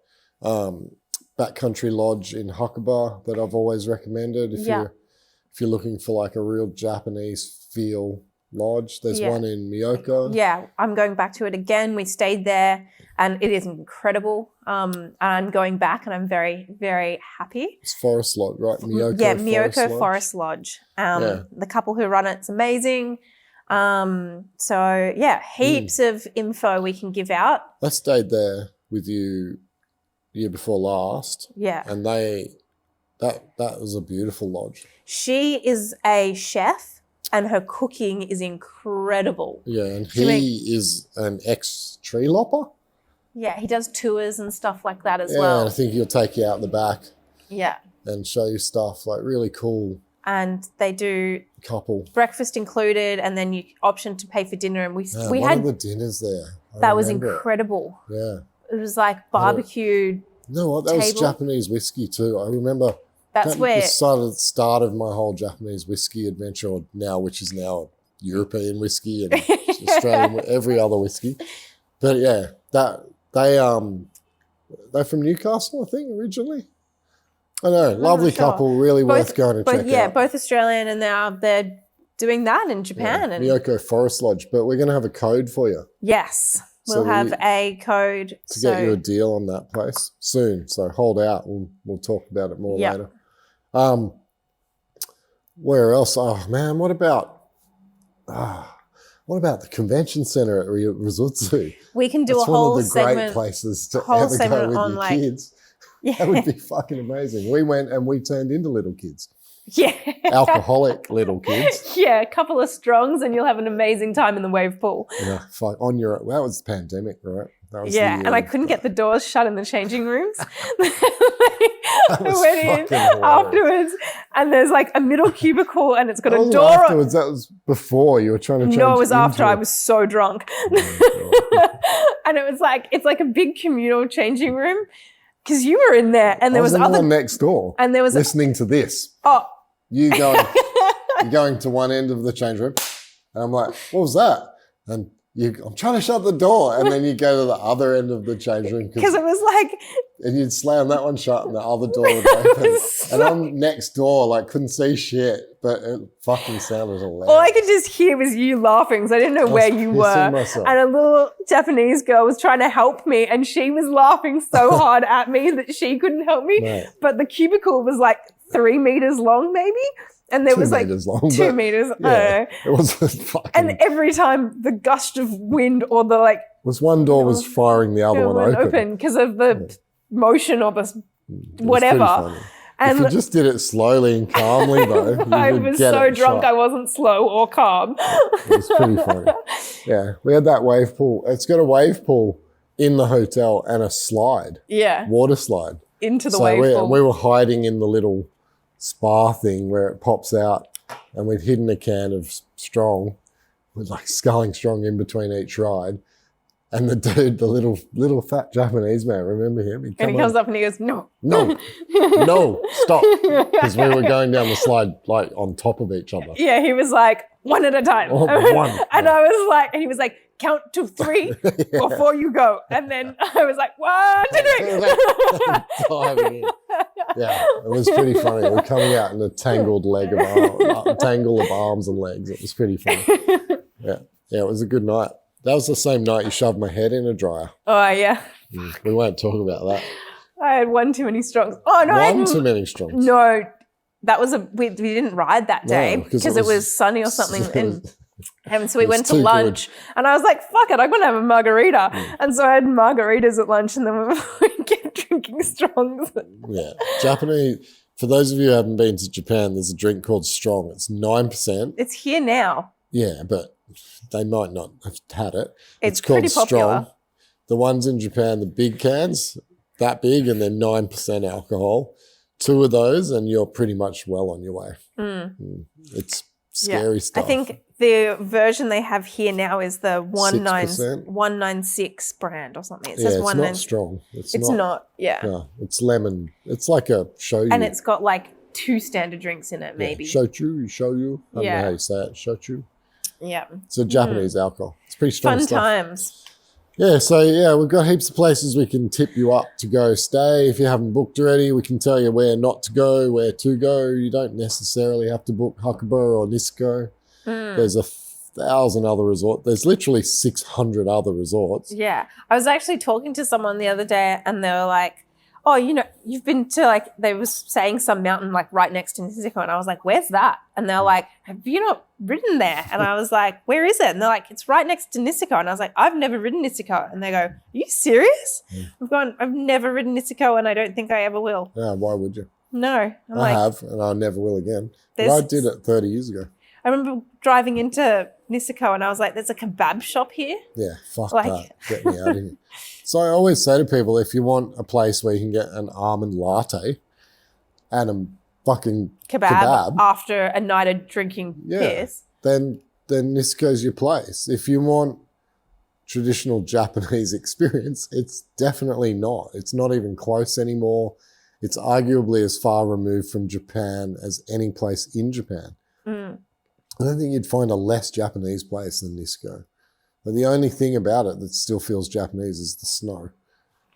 Backcountry Lodge in Hakuba that I've always recommended if you're looking for like a real Japanese feel lodge. There's one in Miyoko. Yeah, I'm going back to it again. We stayed there and it is incredible. And I'm going back and I'm very, very happy. It's Forest Lodge, right? Miyoko Forest Lodge. The couple who run it's amazing. Heaps of info we can give out. I stayed there with you year before last. Yeah. And that was a beautiful lodge. She is a chef and her cooking is incredible. Yeah, and he is an ex-tree lopper. Yeah, he does tours and stuff like that as well. Yeah, and I think he'll take you out the back. Yeah. And show you stuff, like really cool. And they do breakfast included, and then you option to pay for dinner. And we had the dinners there. That was incredible. Yeah, it was like barbecued. No, what that was Japanese whiskey too. I remember that was the start of my whole Japanese whiskey adventure now, which is now European whiskey and Australian, every other whiskey. But yeah, they're from Newcastle, I think, originally. I know, lovely couple, really worth going to check out. Yeah, both Australian, and they're doing that in Japan. Yeah, Miyoko Forest Lodge, but we're going to have a code for you. Yes, we'll have a code. To get you a deal on that place soon, so hold out. We'll talk about it more later. Where else? Oh, man, what about the convention center at Rizutsu? We can do That's a whole one of the segment. Great places to ever go with your kids. Yeah. That would be fucking amazing. We went and we turned into little kids. Yeah. Alcoholic little kids. Yeah, a couple of strongs and you'll have an amazing time in the wave pool. Yeah, that was the pandemic, right? That was and I couldn't get the doors shut in the changing rooms. I went in afterwards and there's like a middle cubicle and it's got a door afterwards, that was before you were trying to change. No, it was after. I was so drunk. And it was like, it's like a big communal changing room. Because you were in there, and there was other one next door, and there was listening to this. Oh, you're going to one end of the change room, and I'm like, "What was that?" And I'm trying to shut the door, and then you go to the other end of the change room because it was like, and you'd slam that one shut, and the other door would open. And I'm next door, like couldn't see shit, but it fucking sounded hilarious. All I could just hear was you laughing, so I didn't know where you were. Myself. And a little Japanese girl was trying to help me, and she was laughing so hard at me that she couldn't help me. Right. But the cubicle was like 3 meters long, maybe. And there 2 was like meters long, 2 but meters. yeah, it was fucking. And every time the gust of wind or the like, was one door was firing the other one open because of the motion or the It was whatever. pretty funny. And if you just did it slowly and calmly, though, you I would was get so it drunk shot. I wasn't slow or calm. It was pretty funny. Yeah, we had that wave pool. It's got a wave pool in the hotel and a slide, Yeah, water slide. into the So wave pool. we were hiding in the little spa thing where it pops out, and we'd hidden a can of Strong, with like Sculling Strong in between each ride. And the dude, the little fat Japanese man, remember him? And he comes up and he goes, no. No, stop. Because we were going down the slide like on top of each other. Yeah, he was like, one at a time. Oh, one. And I was like, and he was like, count to 3 before you go. And then I was like, 1, 2, 3. Diving in. Yeah, it was pretty funny. We were coming out in a tangled tangle of arms and legs. It was pretty funny. Yeah, it was a good night. That was the same night you shoved my head in a dryer. Oh, yeah. We won't talk about that. I had one too many Strongs. Oh, no. One too many Strongs. No, that was we didn't ride that day No, because it was sunny or something. And so we went to too lunch and I was like, fuck it, I'm going to have a margarita. And so I had margaritas at lunch and then we kept drinking Strongs. Yeah. Japanese, for those of you who haven't been to Japan, there's a drink called Strong. It's 9%. It's here now. Yeah, but they might not have had it. It's called pretty popular. Strong. The ones in Japan, the big cans, that big, and they're 9% alcohol. 2 of those and you're pretty much well on your way. It's scary stuff. I think the version they have here now is the 6%. 196 brand or something. It Yeah, says it's 196. not strong. It's not, yeah. No, it's lemon. It's like a shoyu. And it's got like 2 standard drinks in it, maybe. Shochu, shoyu. I don't know how you say it. Shochu. Yeah. It's a Japanese alcohol. It's pretty strong Fun stuff. times. Yeah, so yeah, we've got heaps of places we can tip you up to go stay. If you haven't booked already, we can tell you where not to go, where to go. You don't necessarily have to book Hakuba or Niseko. There's 1,000 other resorts. There's literally 600 other resorts. Yeah. I was actually talking to someone the other day and they were like, oh, you know, you've been to like, they was saying some mountain like right next to Niseko. And I was like, where's that? And they're like, have you not ridden there? And I was like, where is it? And they're like, it's right next to Niseko. And I was like, I've never ridden Niseko. And they go, are you serious? I've never ridden Niseko and I don't think I ever will. Yeah, why would you? No. I have, and I never will again. But I did it 30 years ago. I remember driving into Niseko and I was like, there's a kebab shop here. Yeah, fuck that. Get me out of here. So I always say to people, if you want a place where you can get an almond latte and a fucking kebab after a night of drinking piss, then Niseko's your place. If you want traditional Japanese experience, it's definitely not. It's not even close anymore. It's arguably as far removed from Japan as any place in Japan. I don't think you'd find a less Japanese place than Niseko. But the only thing about it that still feels Japanese is the snow.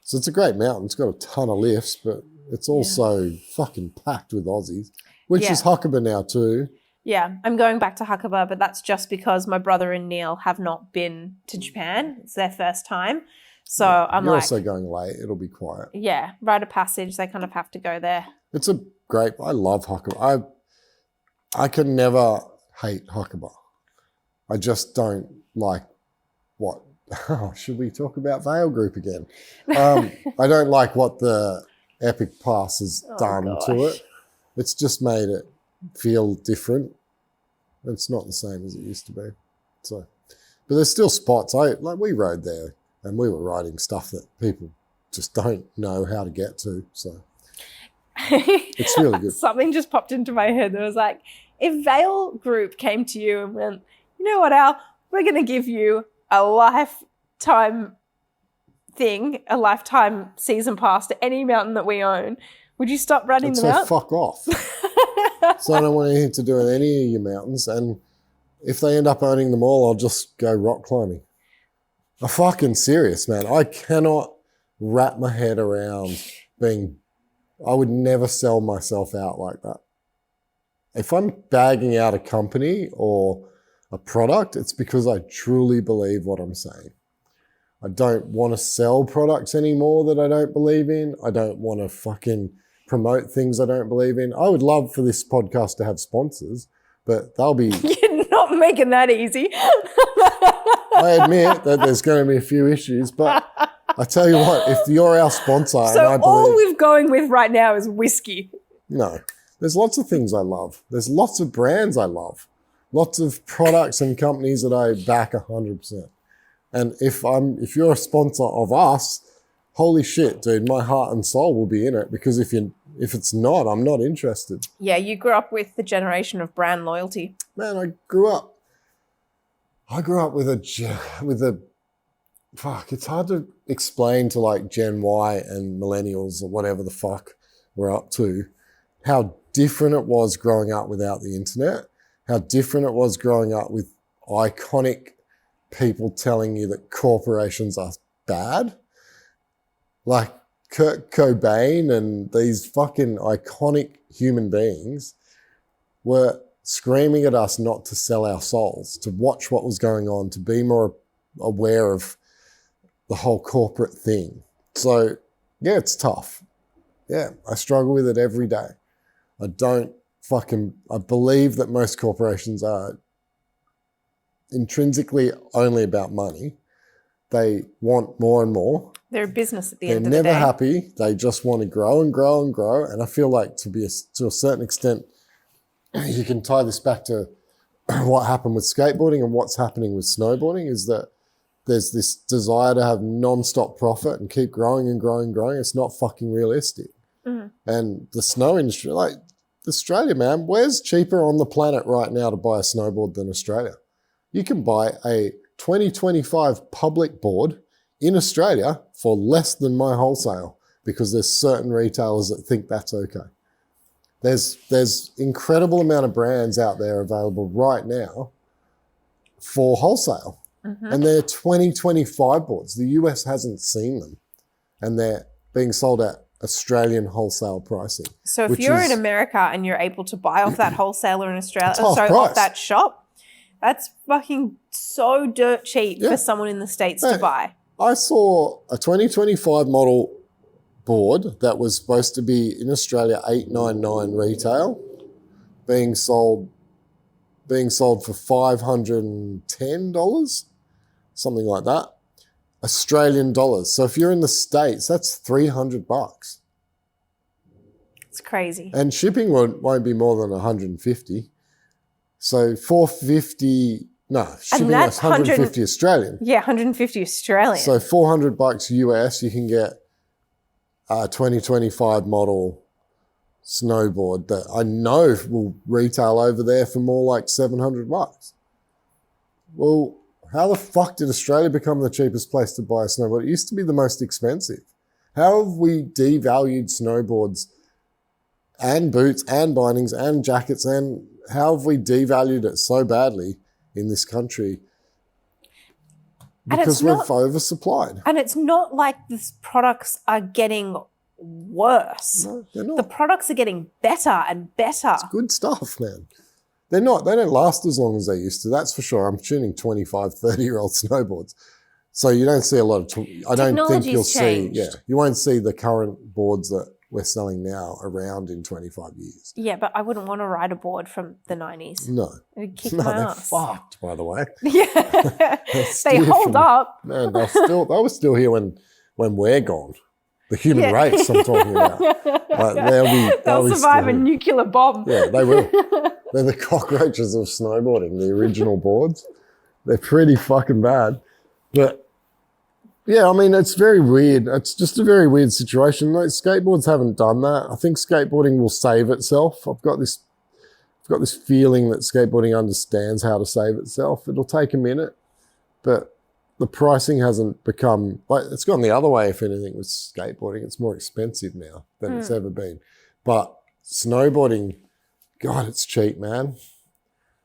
So it's a great mountain. It's got a ton of lifts, but it's also fucking packed with Aussies, which is Hakuba now too. Yeah, I'm going back to Hakuba, but that's just because my brother and Neil have not been to Japan. It's their first time. So You're also going late. It'll be quiet. Yeah, rite of passage. They kind of have to go there. It's a great, I love Hakuba. I could never hate Hakuba. I just don't like what, should we talk about Vale Group again? I don't like what the Epic Pass has done to it. It's just made it feel different. It's not the same as it used to be. So, but there's still spots. We rode there and we were riding stuff that people just don't know how to get to. So it's really good. Something just popped into my head that was like, if Vale Group came to you and went, you know what, Al, we're going to give you a lifetime thing, a lifetime season pass to any mountain that we own, would you stop riding them out? Fuck off. So I don't want anything to do with any of your mountains. And if they end up owning them all, I'll just go rock climbing. I'm fucking serious, man. I cannot wrap my head around I would never sell myself out like that. If I'm bagging out a company or a product, it's because I truly believe what I'm saying. I don't want to sell products anymore that I don't believe in. I don't want to fucking promote things I don't believe in. I would love for this podcast to have sponsors, but they'll be... You're not making that easy. I admit that there's going to be a few issues, but I tell you what, if you're our sponsor... So all we're going with right now is whiskey. No. There's lots of things I love. There's lots of brands I love. Lots of products and companies that I back 100%. And if you're a sponsor of us, holy shit, dude, my heart and soul will be in it, because if it's not, I'm not interested. Yeah, you grew up with the generation of brand loyalty. Man, I grew up with a fuck, it's hard to explain to like Gen Y and millennials or whatever the fuck we're up to, how different it was growing up without the internet, how different it was growing up with iconic people telling you that corporations are bad. Like Kurt Cobain and these fucking iconic human beings were screaming at us not to sell our souls, to watch what was going on, to be more aware of the whole corporate thing. So, yeah, it's tough. Yeah, I struggle with it every day. I believe that most corporations are intrinsically only about money. They want more and more. They're a business at the end of the day. They're never happy. They just want to grow and grow and grow. And I feel like to a certain extent, you can tie this back to what happened with skateboarding and what's happening with snowboarding, is that there's this desire to have non-stop profit and keep growing and growing and growing. It's not fucking realistic. Mm-hmm. And the snow industry, like Australia, man, where's cheaper on the planet right now to buy a snowboard than Australia? You can buy a 2025 public board in Australia for less than my wholesale, because there's certain retailers that think that's okay. There's incredible amount of brands out there available right now for wholesale. Mm-hmm. And they're 2025 boards. The US hasn't seen them, and they're being sold at Australian wholesale pricing. So if you're in America and you're able to buy off that wholesaler in Australia, off that shop, that's fucking so dirt cheap for someone in the States to buy. I saw a 2025 model board that was supposed to be in Australia $899 retail being sold for $510, something like that, Australian dollars. So if you're in the States, that's $300. It's crazy. And shipping won't be more than $150. So $450. No, shipping that's $150 Australian. Yeah, $150 Australian. So $400 US, you can get a 2025 model snowboard that I know will retail over there for more like $700. Well, how the fuck did Australia become the cheapest place to buy a snowboard? It used to be the most expensive. How have we devalued snowboards and boots and bindings and jackets, and how have we devalued it so badly in this country? Because we've oversupplied. And it's not like these products are getting worse. No, they're not. The products are getting better and better. It's good stuff, man. They're not. They don't last as long as they used to, that's for sure. I'm tuning 25, 30-year-old snowboards. So you don't see a lot of... I don't think you'll see... Yeah, you won't see the current boards that we're selling now around in 25 years. Yeah, but I wouldn't want to ride a board from the 90s. No. It would kick my ass. They're fucked, by the way. Yeah. They hold up. Man, they were still here when we're gone. The human race I'm talking about. Like, they'll survive a nuclear bomb. Yeah, they will. They're the cockroaches of snowboarding, the original boards. They're pretty fucking bad. But yeah, I mean, it's very weird. It's just a very weird situation. Like, skateboards haven't done that. I think skateboarding will save itself. I've got this feeling that skateboarding understands how to save itself. It'll take a minute, but the pricing hasn't become, like, it's gone the other way, if anything, with skateboarding. It's more expensive now than it's ever been. But snowboarding, God, it's cheap, man.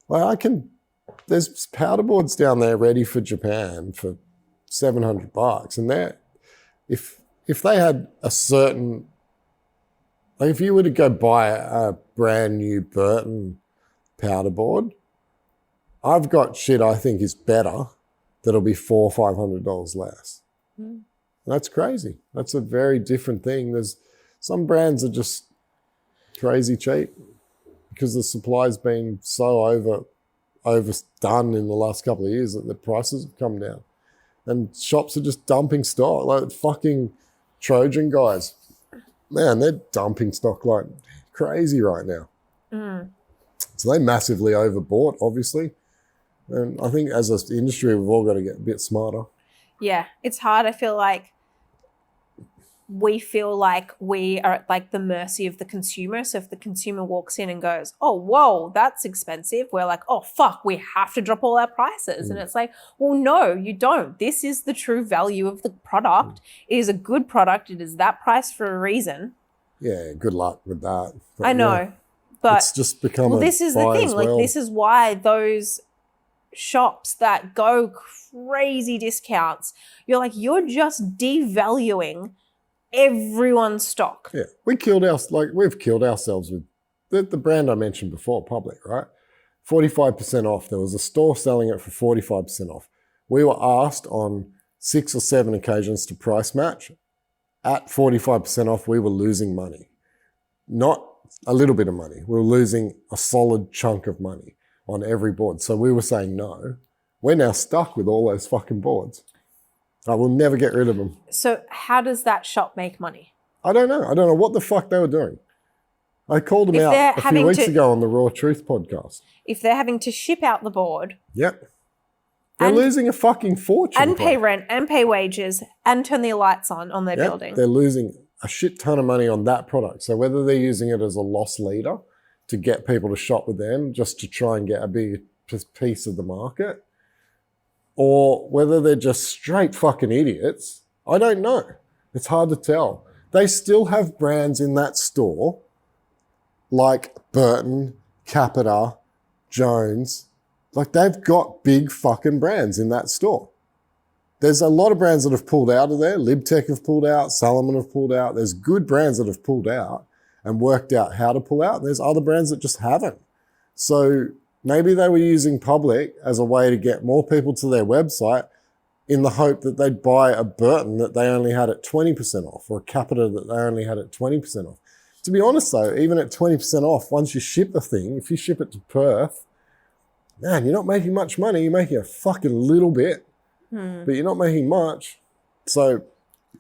Like, there's powder boards down there ready for Japan for $700, and if they had a certain, like, if you were to go buy a brand new Burton powder board, I've got shit I think is better that'll be $400 or $500 less. That's crazy. That's a very different thing. There's some brands are just crazy cheap because the supply's been so overdone in the last couple of years that the prices have come down. And shops are just dumping stock. Like fucking Trojan guys, man, they're dumping stock like crazy right now. So they massively overbought, obviously. And I think as an industry, we've all got to get a bit smarter. Yeah, it's hard. I feel like we are at like the mercy of the consumer. So if the consumer walks in and goes, oh, whoa, that's expensive, we're like, oh, fuck, we have to drop all our prices. And it's like, well, no, you don't. This is the true value of the product. It is a good product. It is that price for a reason. Yeah, good luck with that. But I know. yeah, but it's just become this is the thing. Like, this is why those shops that go crazy discounts, you're like, you're just devaluing everyone's stock. Yeah, we've killed ourselves with the brand I mentioned before, Public, right? 45% off. There was a store selling it for 45% off. We were asked on 6 or 7 occasions to price match. At 45% off, we were losing money. Not a little bit of money. We were losing a solid chunk of money on every board. So we were saying no. We're now stuck with all those fucking boards. I will never get rid of them. So how does that shop make money? I don't know. I don't know what the fuck they were doing. I called them out a few weeks ago on the Raw Truth podcast. If they're having to ship out the board. Yep. They're losing a fucking fortune. And pay rent and pay wages and turn the lights on their building. They're losing a shit ton of money on that product. So whether they're using it as a loss leader to get people to shop with them just to try and get a big piece of the market, or whether they're just straight fucking idiots, I don't know. It's hard to tell. They still have brands in that store like Burton, Capita, Jones. Like they've got big fucking brands in that store. There's a lot of brands that have pulled out of there. LibTech have pulled out. Salomon have pulled out. There's good brands that have pulled out and worked out how to pull out. There's other brands that just haven't. So maybe they were using Public as a way to get more people to their website in the hope that they'd buy a Burton that they only had at 20% off or a Capita that they only had at 20% off. To be honest though, even at 20% off, once you ship the thing, if you ship it to Perth, man, you're not making much money. You're making a fucking little bit, but you're not making much. So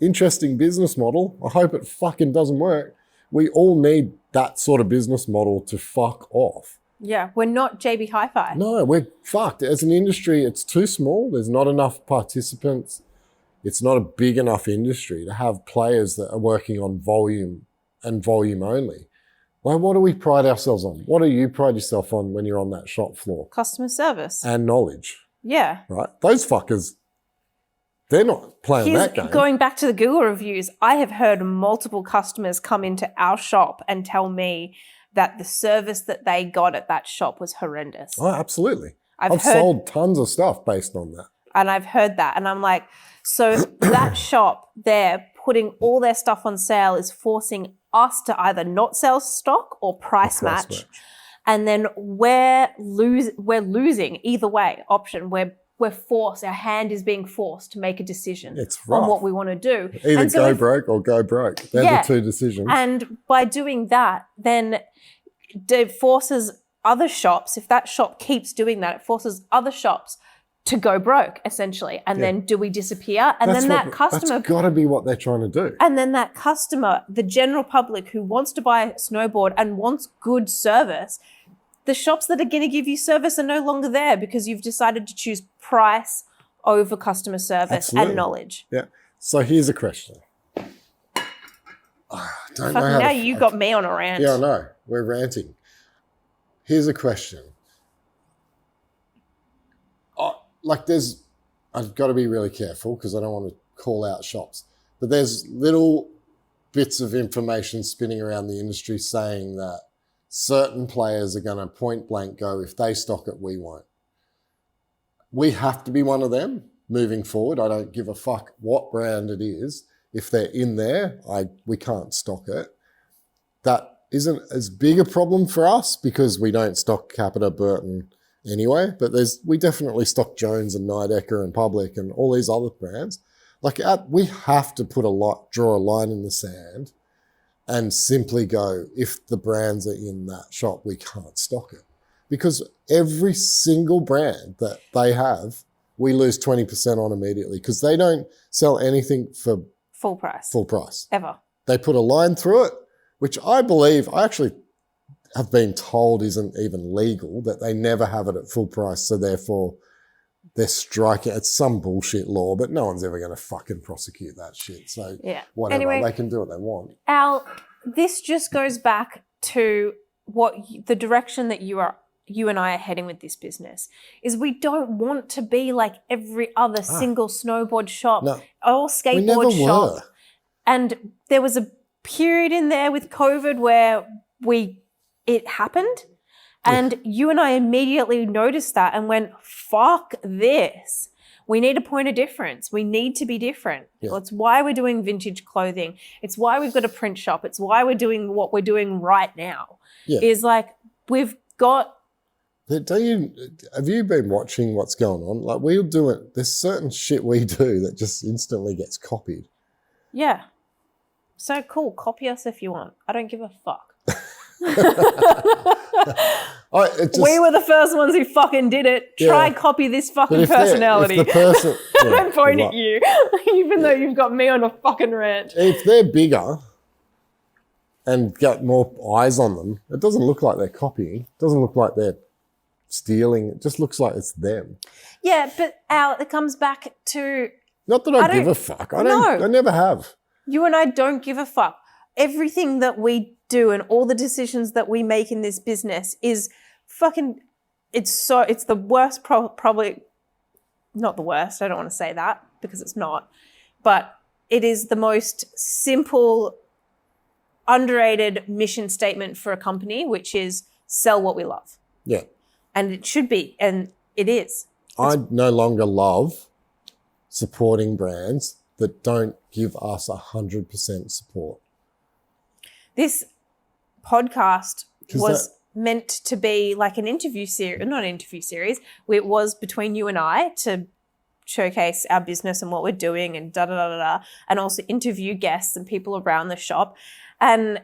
interesting business model. I hope it fucking doesn't work. We all need that sort of business model to fuck off. Yeah, we're not JB Hi-Fi. No, we're fucked. As an industry, it's too small. There's not enough participants. It's not a big enough industry to have players that are working on volume and volume only. Well, what do we pride ourselves on? What do you pride yourself on when you're on that shop floor? Customer service. And knowledge. Yeah. Right? Those fuckers, they're not playing that game. Going back to the Google reviews, I have heard multiple customers come into our shop and tell me that the service that they got at that shop was horrendous. Oh, absolutely. I've sold tons of stuff based on that. And I've heard that. And I'm like, so that shop there putting all their stuff on sale is forcing us to either not sell stock or price match. And then we're losing either way option. We're forced, our hand is being forced to make a decision on what we want to do. Either go broke or go broke. They're the two decisions. And by doing that, then it forces other shops, if that shop keeps doing that, it forces other shops to go broke, essentially. And then do we disappear? And then that customer... That's got to be what they're trying to do. And then that customer, the general public who wants to buy a snowboard and wants good service, the shops that are going to give you service are no longer there because you've decided to choose price over customer service and knowledge. Yeah. So here's a question. You got me on a rant. Yeah, I know. We're ranting. Here's a question. I've got to be really careful because I don't want to call out shops, but there's little bits of information spinning around the industry saying that certain players are going to point blank go, if they stock it, we won't. We have to be one of them moving forward. I don't give a fuck what brand it is. If they're in there, we can't stock it. That isn't as big a problem for us because we don't stock Capita, Burton anyway, but we definitely stock Jones and Nidecker and Public and all these other brands. We have to draw a line in the sand and simply go, if the brands are in that shop, we can't stock it. Because every single brand that they have, we lose 20% on immediately because they don't sell anything for full price. Full price. Ever. They put a line through it, which I actually have been told isn't even legal, that they never have it at full price. So therefore they're striking. It's some bullshit law, but no one's ever going to fucking prosecute that shit. So whatever, anyway, they can do what they want. Al, this just goes back to the direction that you and I are heading with this business is we don't want to be like every other single snowboard shop or skateboard shop. And there was a period in there with COVID where it happened and you and I immediately noticed that and went, fuck this. We need a point of difference. We need to be different. Yeah. It's why we're doing vintage clothing. It's why we've got a print shop. It's why we're doing what we're doing right now. Yeah. Is like we've got... Have you been watching what's going on? Like we'll do it. There's certain shit we do that just instantly gets copied. Yeah. So cool. Copy us if you want. I don't give a fuck. We were the first ones who fucking did it. Try copy this fucking personality. Don't point at you, even though you've got me on a fucking rant. If they're bigger and got more eyes on them, it doesn't look like they're copying. It doesn't look like they're stealing. It just looks like it's them. Yeah, but Al, it comes back to... Not that I give a fuck. I never have. You and I don't give a fuck. Everything that we do and all the decisions that we make in this business is fucking... It's the worst, probably... Not the worst, I don't want to say that because it's not. But it is the most simple, underrated mission statement for a company, which is sell what we love. Yeah. And it should be, and it is. I no longer love supporting brands that don't give us 100% support. This podcast was meant to be like an interview series, not an interview series. It was between you and I to showcase our business and what we're doing and da-da-da-da-da, and also interview guests and people around the shop. And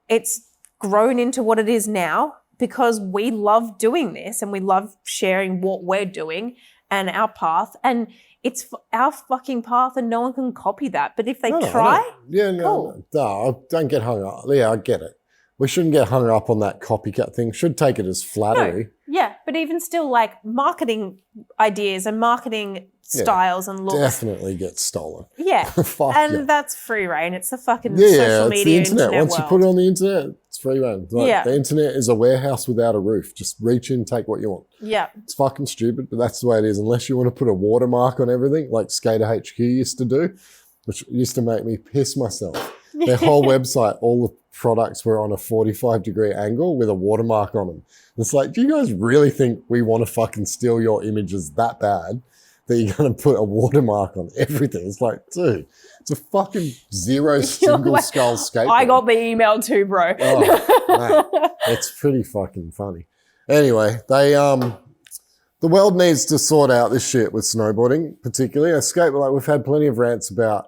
it's grown into what it is now because we love doing this and we love sharing what we're doing and our path. And it's our fucking path and no one can copy that. But if they try, cool. No, don't get hung up. Yeah, I get it. We shouldn't get hung up on that copycat thing. Should take it as flattery. No. Yeah, but even still, like marketing ideas and marketing styles and looks definitely get stolen. Yeah, that's free reign. It's the fucking social media it's the internet. Once world. You put it on the internet, it's free reign. Like, the internet is a warehouse without a roof. Just reach in, take what you want. Yeah, it's fucking stupid, but that's the way it is. Unless you want to put a watermark on everything, like Skater HQ used to do, which used to make me piss myself. Their whole website, all the products were on a 45-degree angle with a watermark on them. It's like, do you guys really think we want to fucking steal your images that bad that you're going to put a watermark on everything? It's like, dude, it's a fucking zero single skull skateboard. I got the email too, bro. It's pretty fucking funny. Anyway, the world needs to sort out this shit with snowboarding, particularly. We've had plenty of rants about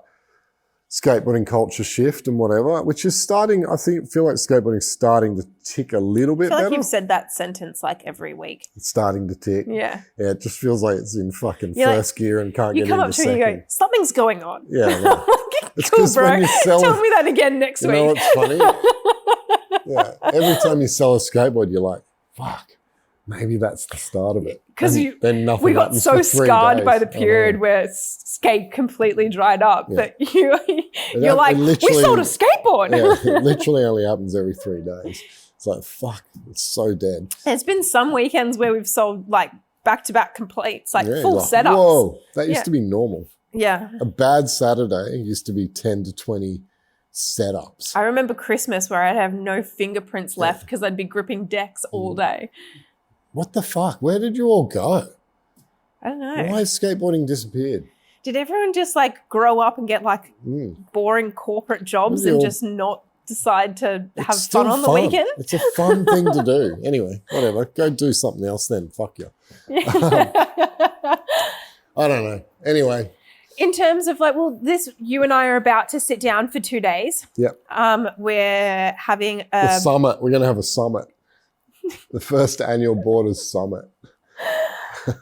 skateboarding culture shift and whatever, which is starting, I feel like skateboarding's starting to tick a little bit better. I feel like you've said that sentence like every week. It's starting to tick. Yeah. Yeah, it just feels like it's in fucking first gear and can't get into second. You come up to me and you go, something's going on. Yeah. It's cool, bro. Tell me that again next week. You know what's funny? Yeah. Every time you sell a skateboard, you're like, fuck. Maybe that's the start of it. Because we got so scarred by the period where skate completely dried up that you're like, we sold a skateboard. Yeah, it literally only happens every 3 days. It's like, fuck, it's so dead. There's been some weekends where we've sold like back-to-back completes, like full setups. Whoa, that used to be normal. Yeah. A bad Saturday used to be 10 to 20 setups. I remember Christmas where I'd have no fingerprints left because I'd be gripping decks all day. What the fuck? Where did you all go? I don't know. Why has skateboarding disappeared? Did everyone just like grow up and get like boring corporate jobs and just not decide to have fun on the weekend? It's a fun thing to do. Anyway, whatever. Go do something else then. Fuck you. I don't know. Anyway. in terms of like, well, you and I are about to sit down for 2 days. Yep. We're having The summit. We're going to have a summit. The first annual Borders Summit.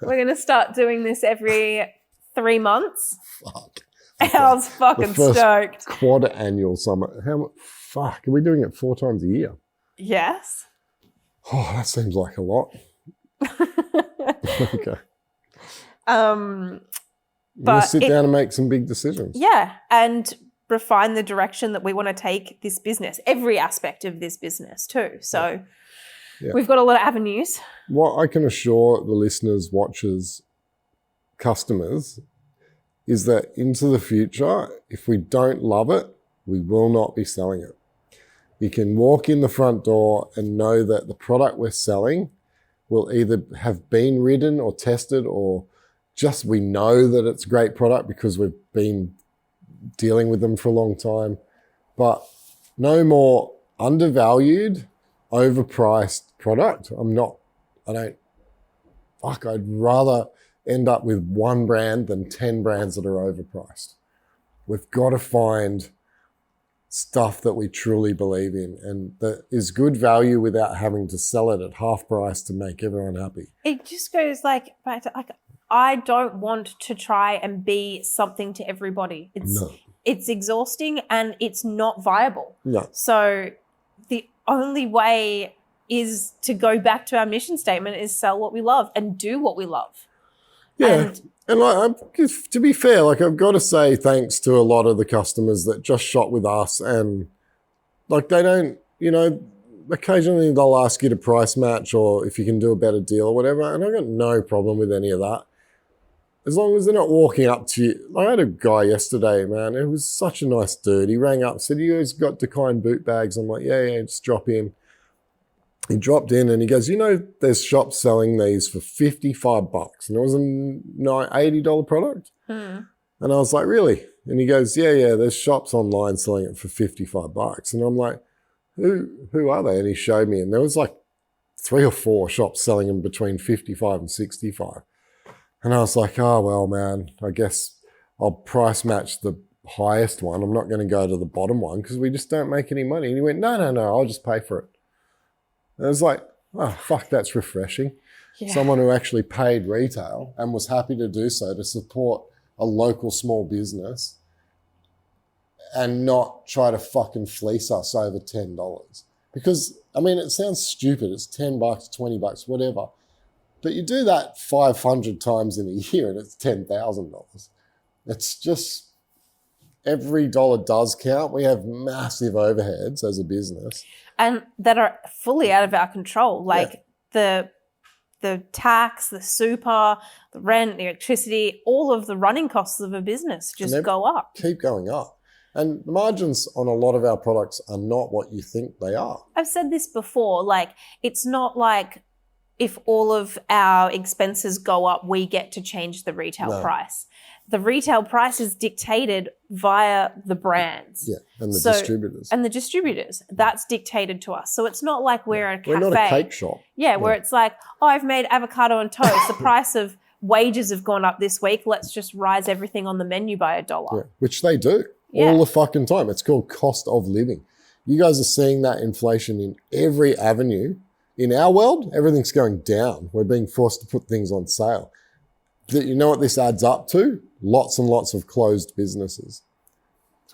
We're going to start doing this every 3 months. Fuck. I was fucking stoked. Quad annual summit. Fuck, are we doing it 4 times a year? Yes. Oh, that seems like a lot. Okay. We'll sit down and make some big decisions. Yeah, and refine the direction that we want to take this business, every aspect of this business too. So we've got a lot of avenues. What I can assure the listeners, watchers, customers is that into the future, if we don't love it, we will not be selling it. You can walk in the front door and know that the product we're selling will either have been ridden or tested, or just we know that it's a great product because we've been dealing with them for a long time. But no more undervalued, overpriced product. I'd rather end up with one brand than 10 brands that are overpriced. We've got to find stuff that we truly believe in and that is good value without having to sell it at half price to make everyone happy. It just goes back to I don't want to try and be something to everybody. It's exhausting and it's not viable. No. So the only way is to go back to our mission statement is sell what we love and do what we love. Yeah. And to be fair, I've got to say thanks to a lot of the customers that just shop with us, and they don't, occasionally they'll ask you to price match or if you can do a better deal or whatever. And I've got no problem with any of that. As long as they're not walking up to you. I had a guy yesterday, man, it was such a nice dude. He rang up, said, "You guys got declined boot bags?" I'm like, yeah, just drop in. He dropped in and he goes, there's shops selling these for $55 and it was an $80 product. And I was like, really? And he goes, yeah, there's shops online selling it for $55. And I'm like, who are they? And he showed me, and there was 3 or 4 shops selling them between 55 and 65. And I was like, oh, well, man, I guess I'll price match the highest one. I'm not going to go to the bottom one because we just don't make any money. And he went, no, I'll just pay for it. And I was like, oh, fuck, that's refreshing. Yeah. Someone who actually paid retail and was happy to do so to support a local small business and not try to fucking fleece us over $10. Because, it sounds stupid. It's $10, $20, whatever. But you do that 500 times in a year and it's $10,000. It's just, every dollar does count. We have massive overheads as a business. And that are fully out of our control, the tax, the super, the rent, the electricity, all of the running costs of a business just go up. Keep going up. And the margins on a lot of our products are not what you think they are. I've said this before, it's not like if all of our expenses go up, we get to change the retail price. The retail price is dictated via the brands. Yeah, and distributors. And the distributors. That's dictated to us. So it's not like we're a cafe. We're not a cake shop. Yeah, where it's like, I've made avocado on toast. The price of wages have gone up this week. Let's just rise everything on the menu by $1. Yeah, which they do all the fucking time. It's called cost of living. You guys are seeing that inflation in every avenue. In our world, everything's going down. We're being forced to put things on sale. You know what this adds up to? Lots and lots of closed businesses.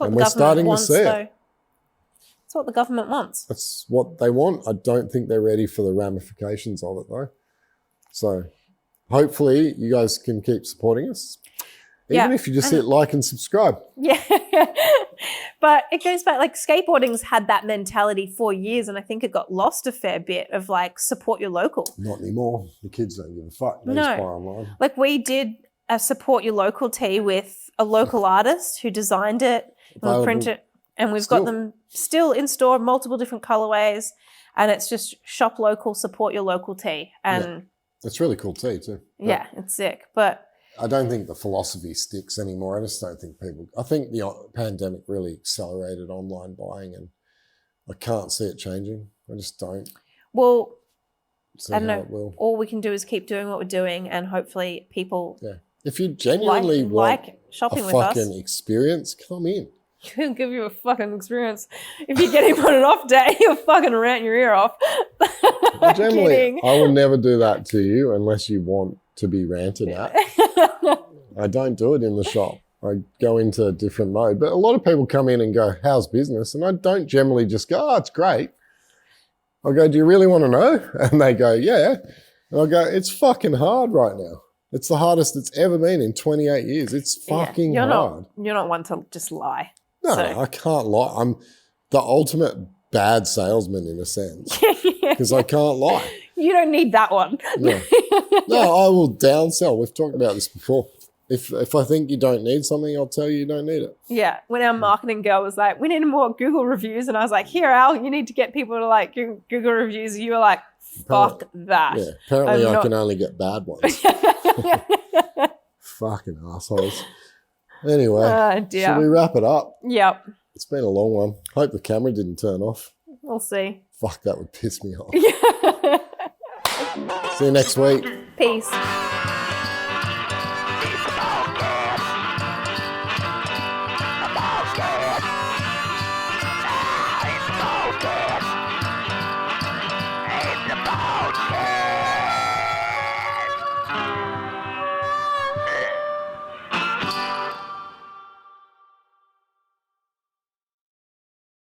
And we're starting to see it. That's what the government wants. That's what they want. I don't think they're ready for the ramifications of it, though. So hopefully you guys can keep supporting us. Even if you just hit like and subscribe. Yeah. But it goes back, skateboarding's had that mentality for years, and I think it got lost a fair bit of support your local. Not anymore. The kids don't give a fuck. They just buy online. We did a support your local tee with a local artist who designed it and print it, and we've got them still in store, multiple different colorways, and it's just shop local, support your local tee. And it's really cool tee too. Yeah, it's sick. But I don't think the philosophy sticks anymore. I just don't think I think the pandemic really accelerated online buying, and I can't see it changing. I just don't. Well, I don't know. All we can do is keep doing what we're doing, and hopefully people If you genuinely want like shopping a with us, fucking experience, come in. we'll give you a fucking experience. If you get him on an off day, you'll fucking rant your ear off. Generally, Kidding. I will never do that to you unless you want to be ranted at. I don't do it in the shop. I go into a different mode. But a lot of people come in and go, how's business? And I don't generally just go, oh, it's great. I go, do you really want to know? And they go, yeah. And I go, it's fucking hard right now. It's the hardest it's ever been in 28 years. It's fucking hard. You're not one to just lie. No, So- I can't lie. I'm the ultimate bad salesman in a sense because I can't lie. You don't need that one. No. No, I will downsell. We've talked about this before. If I think you don't need something, I'll tell you don't need it. Yeah. When our marketing girl was like, we need more Google reviews. And I was like, here, Al, you need to get people to like Google reviews. You were like, fuck that. Yeah, apparently I'm I not- can only get bad ones. Fucking assholes. Anyway, Oh, should we dear. wrap it up? Yep. It's been a long one. Hope the camera didn't turn off. We'll see. Fuck, that would piss me off. See you next week. Peace.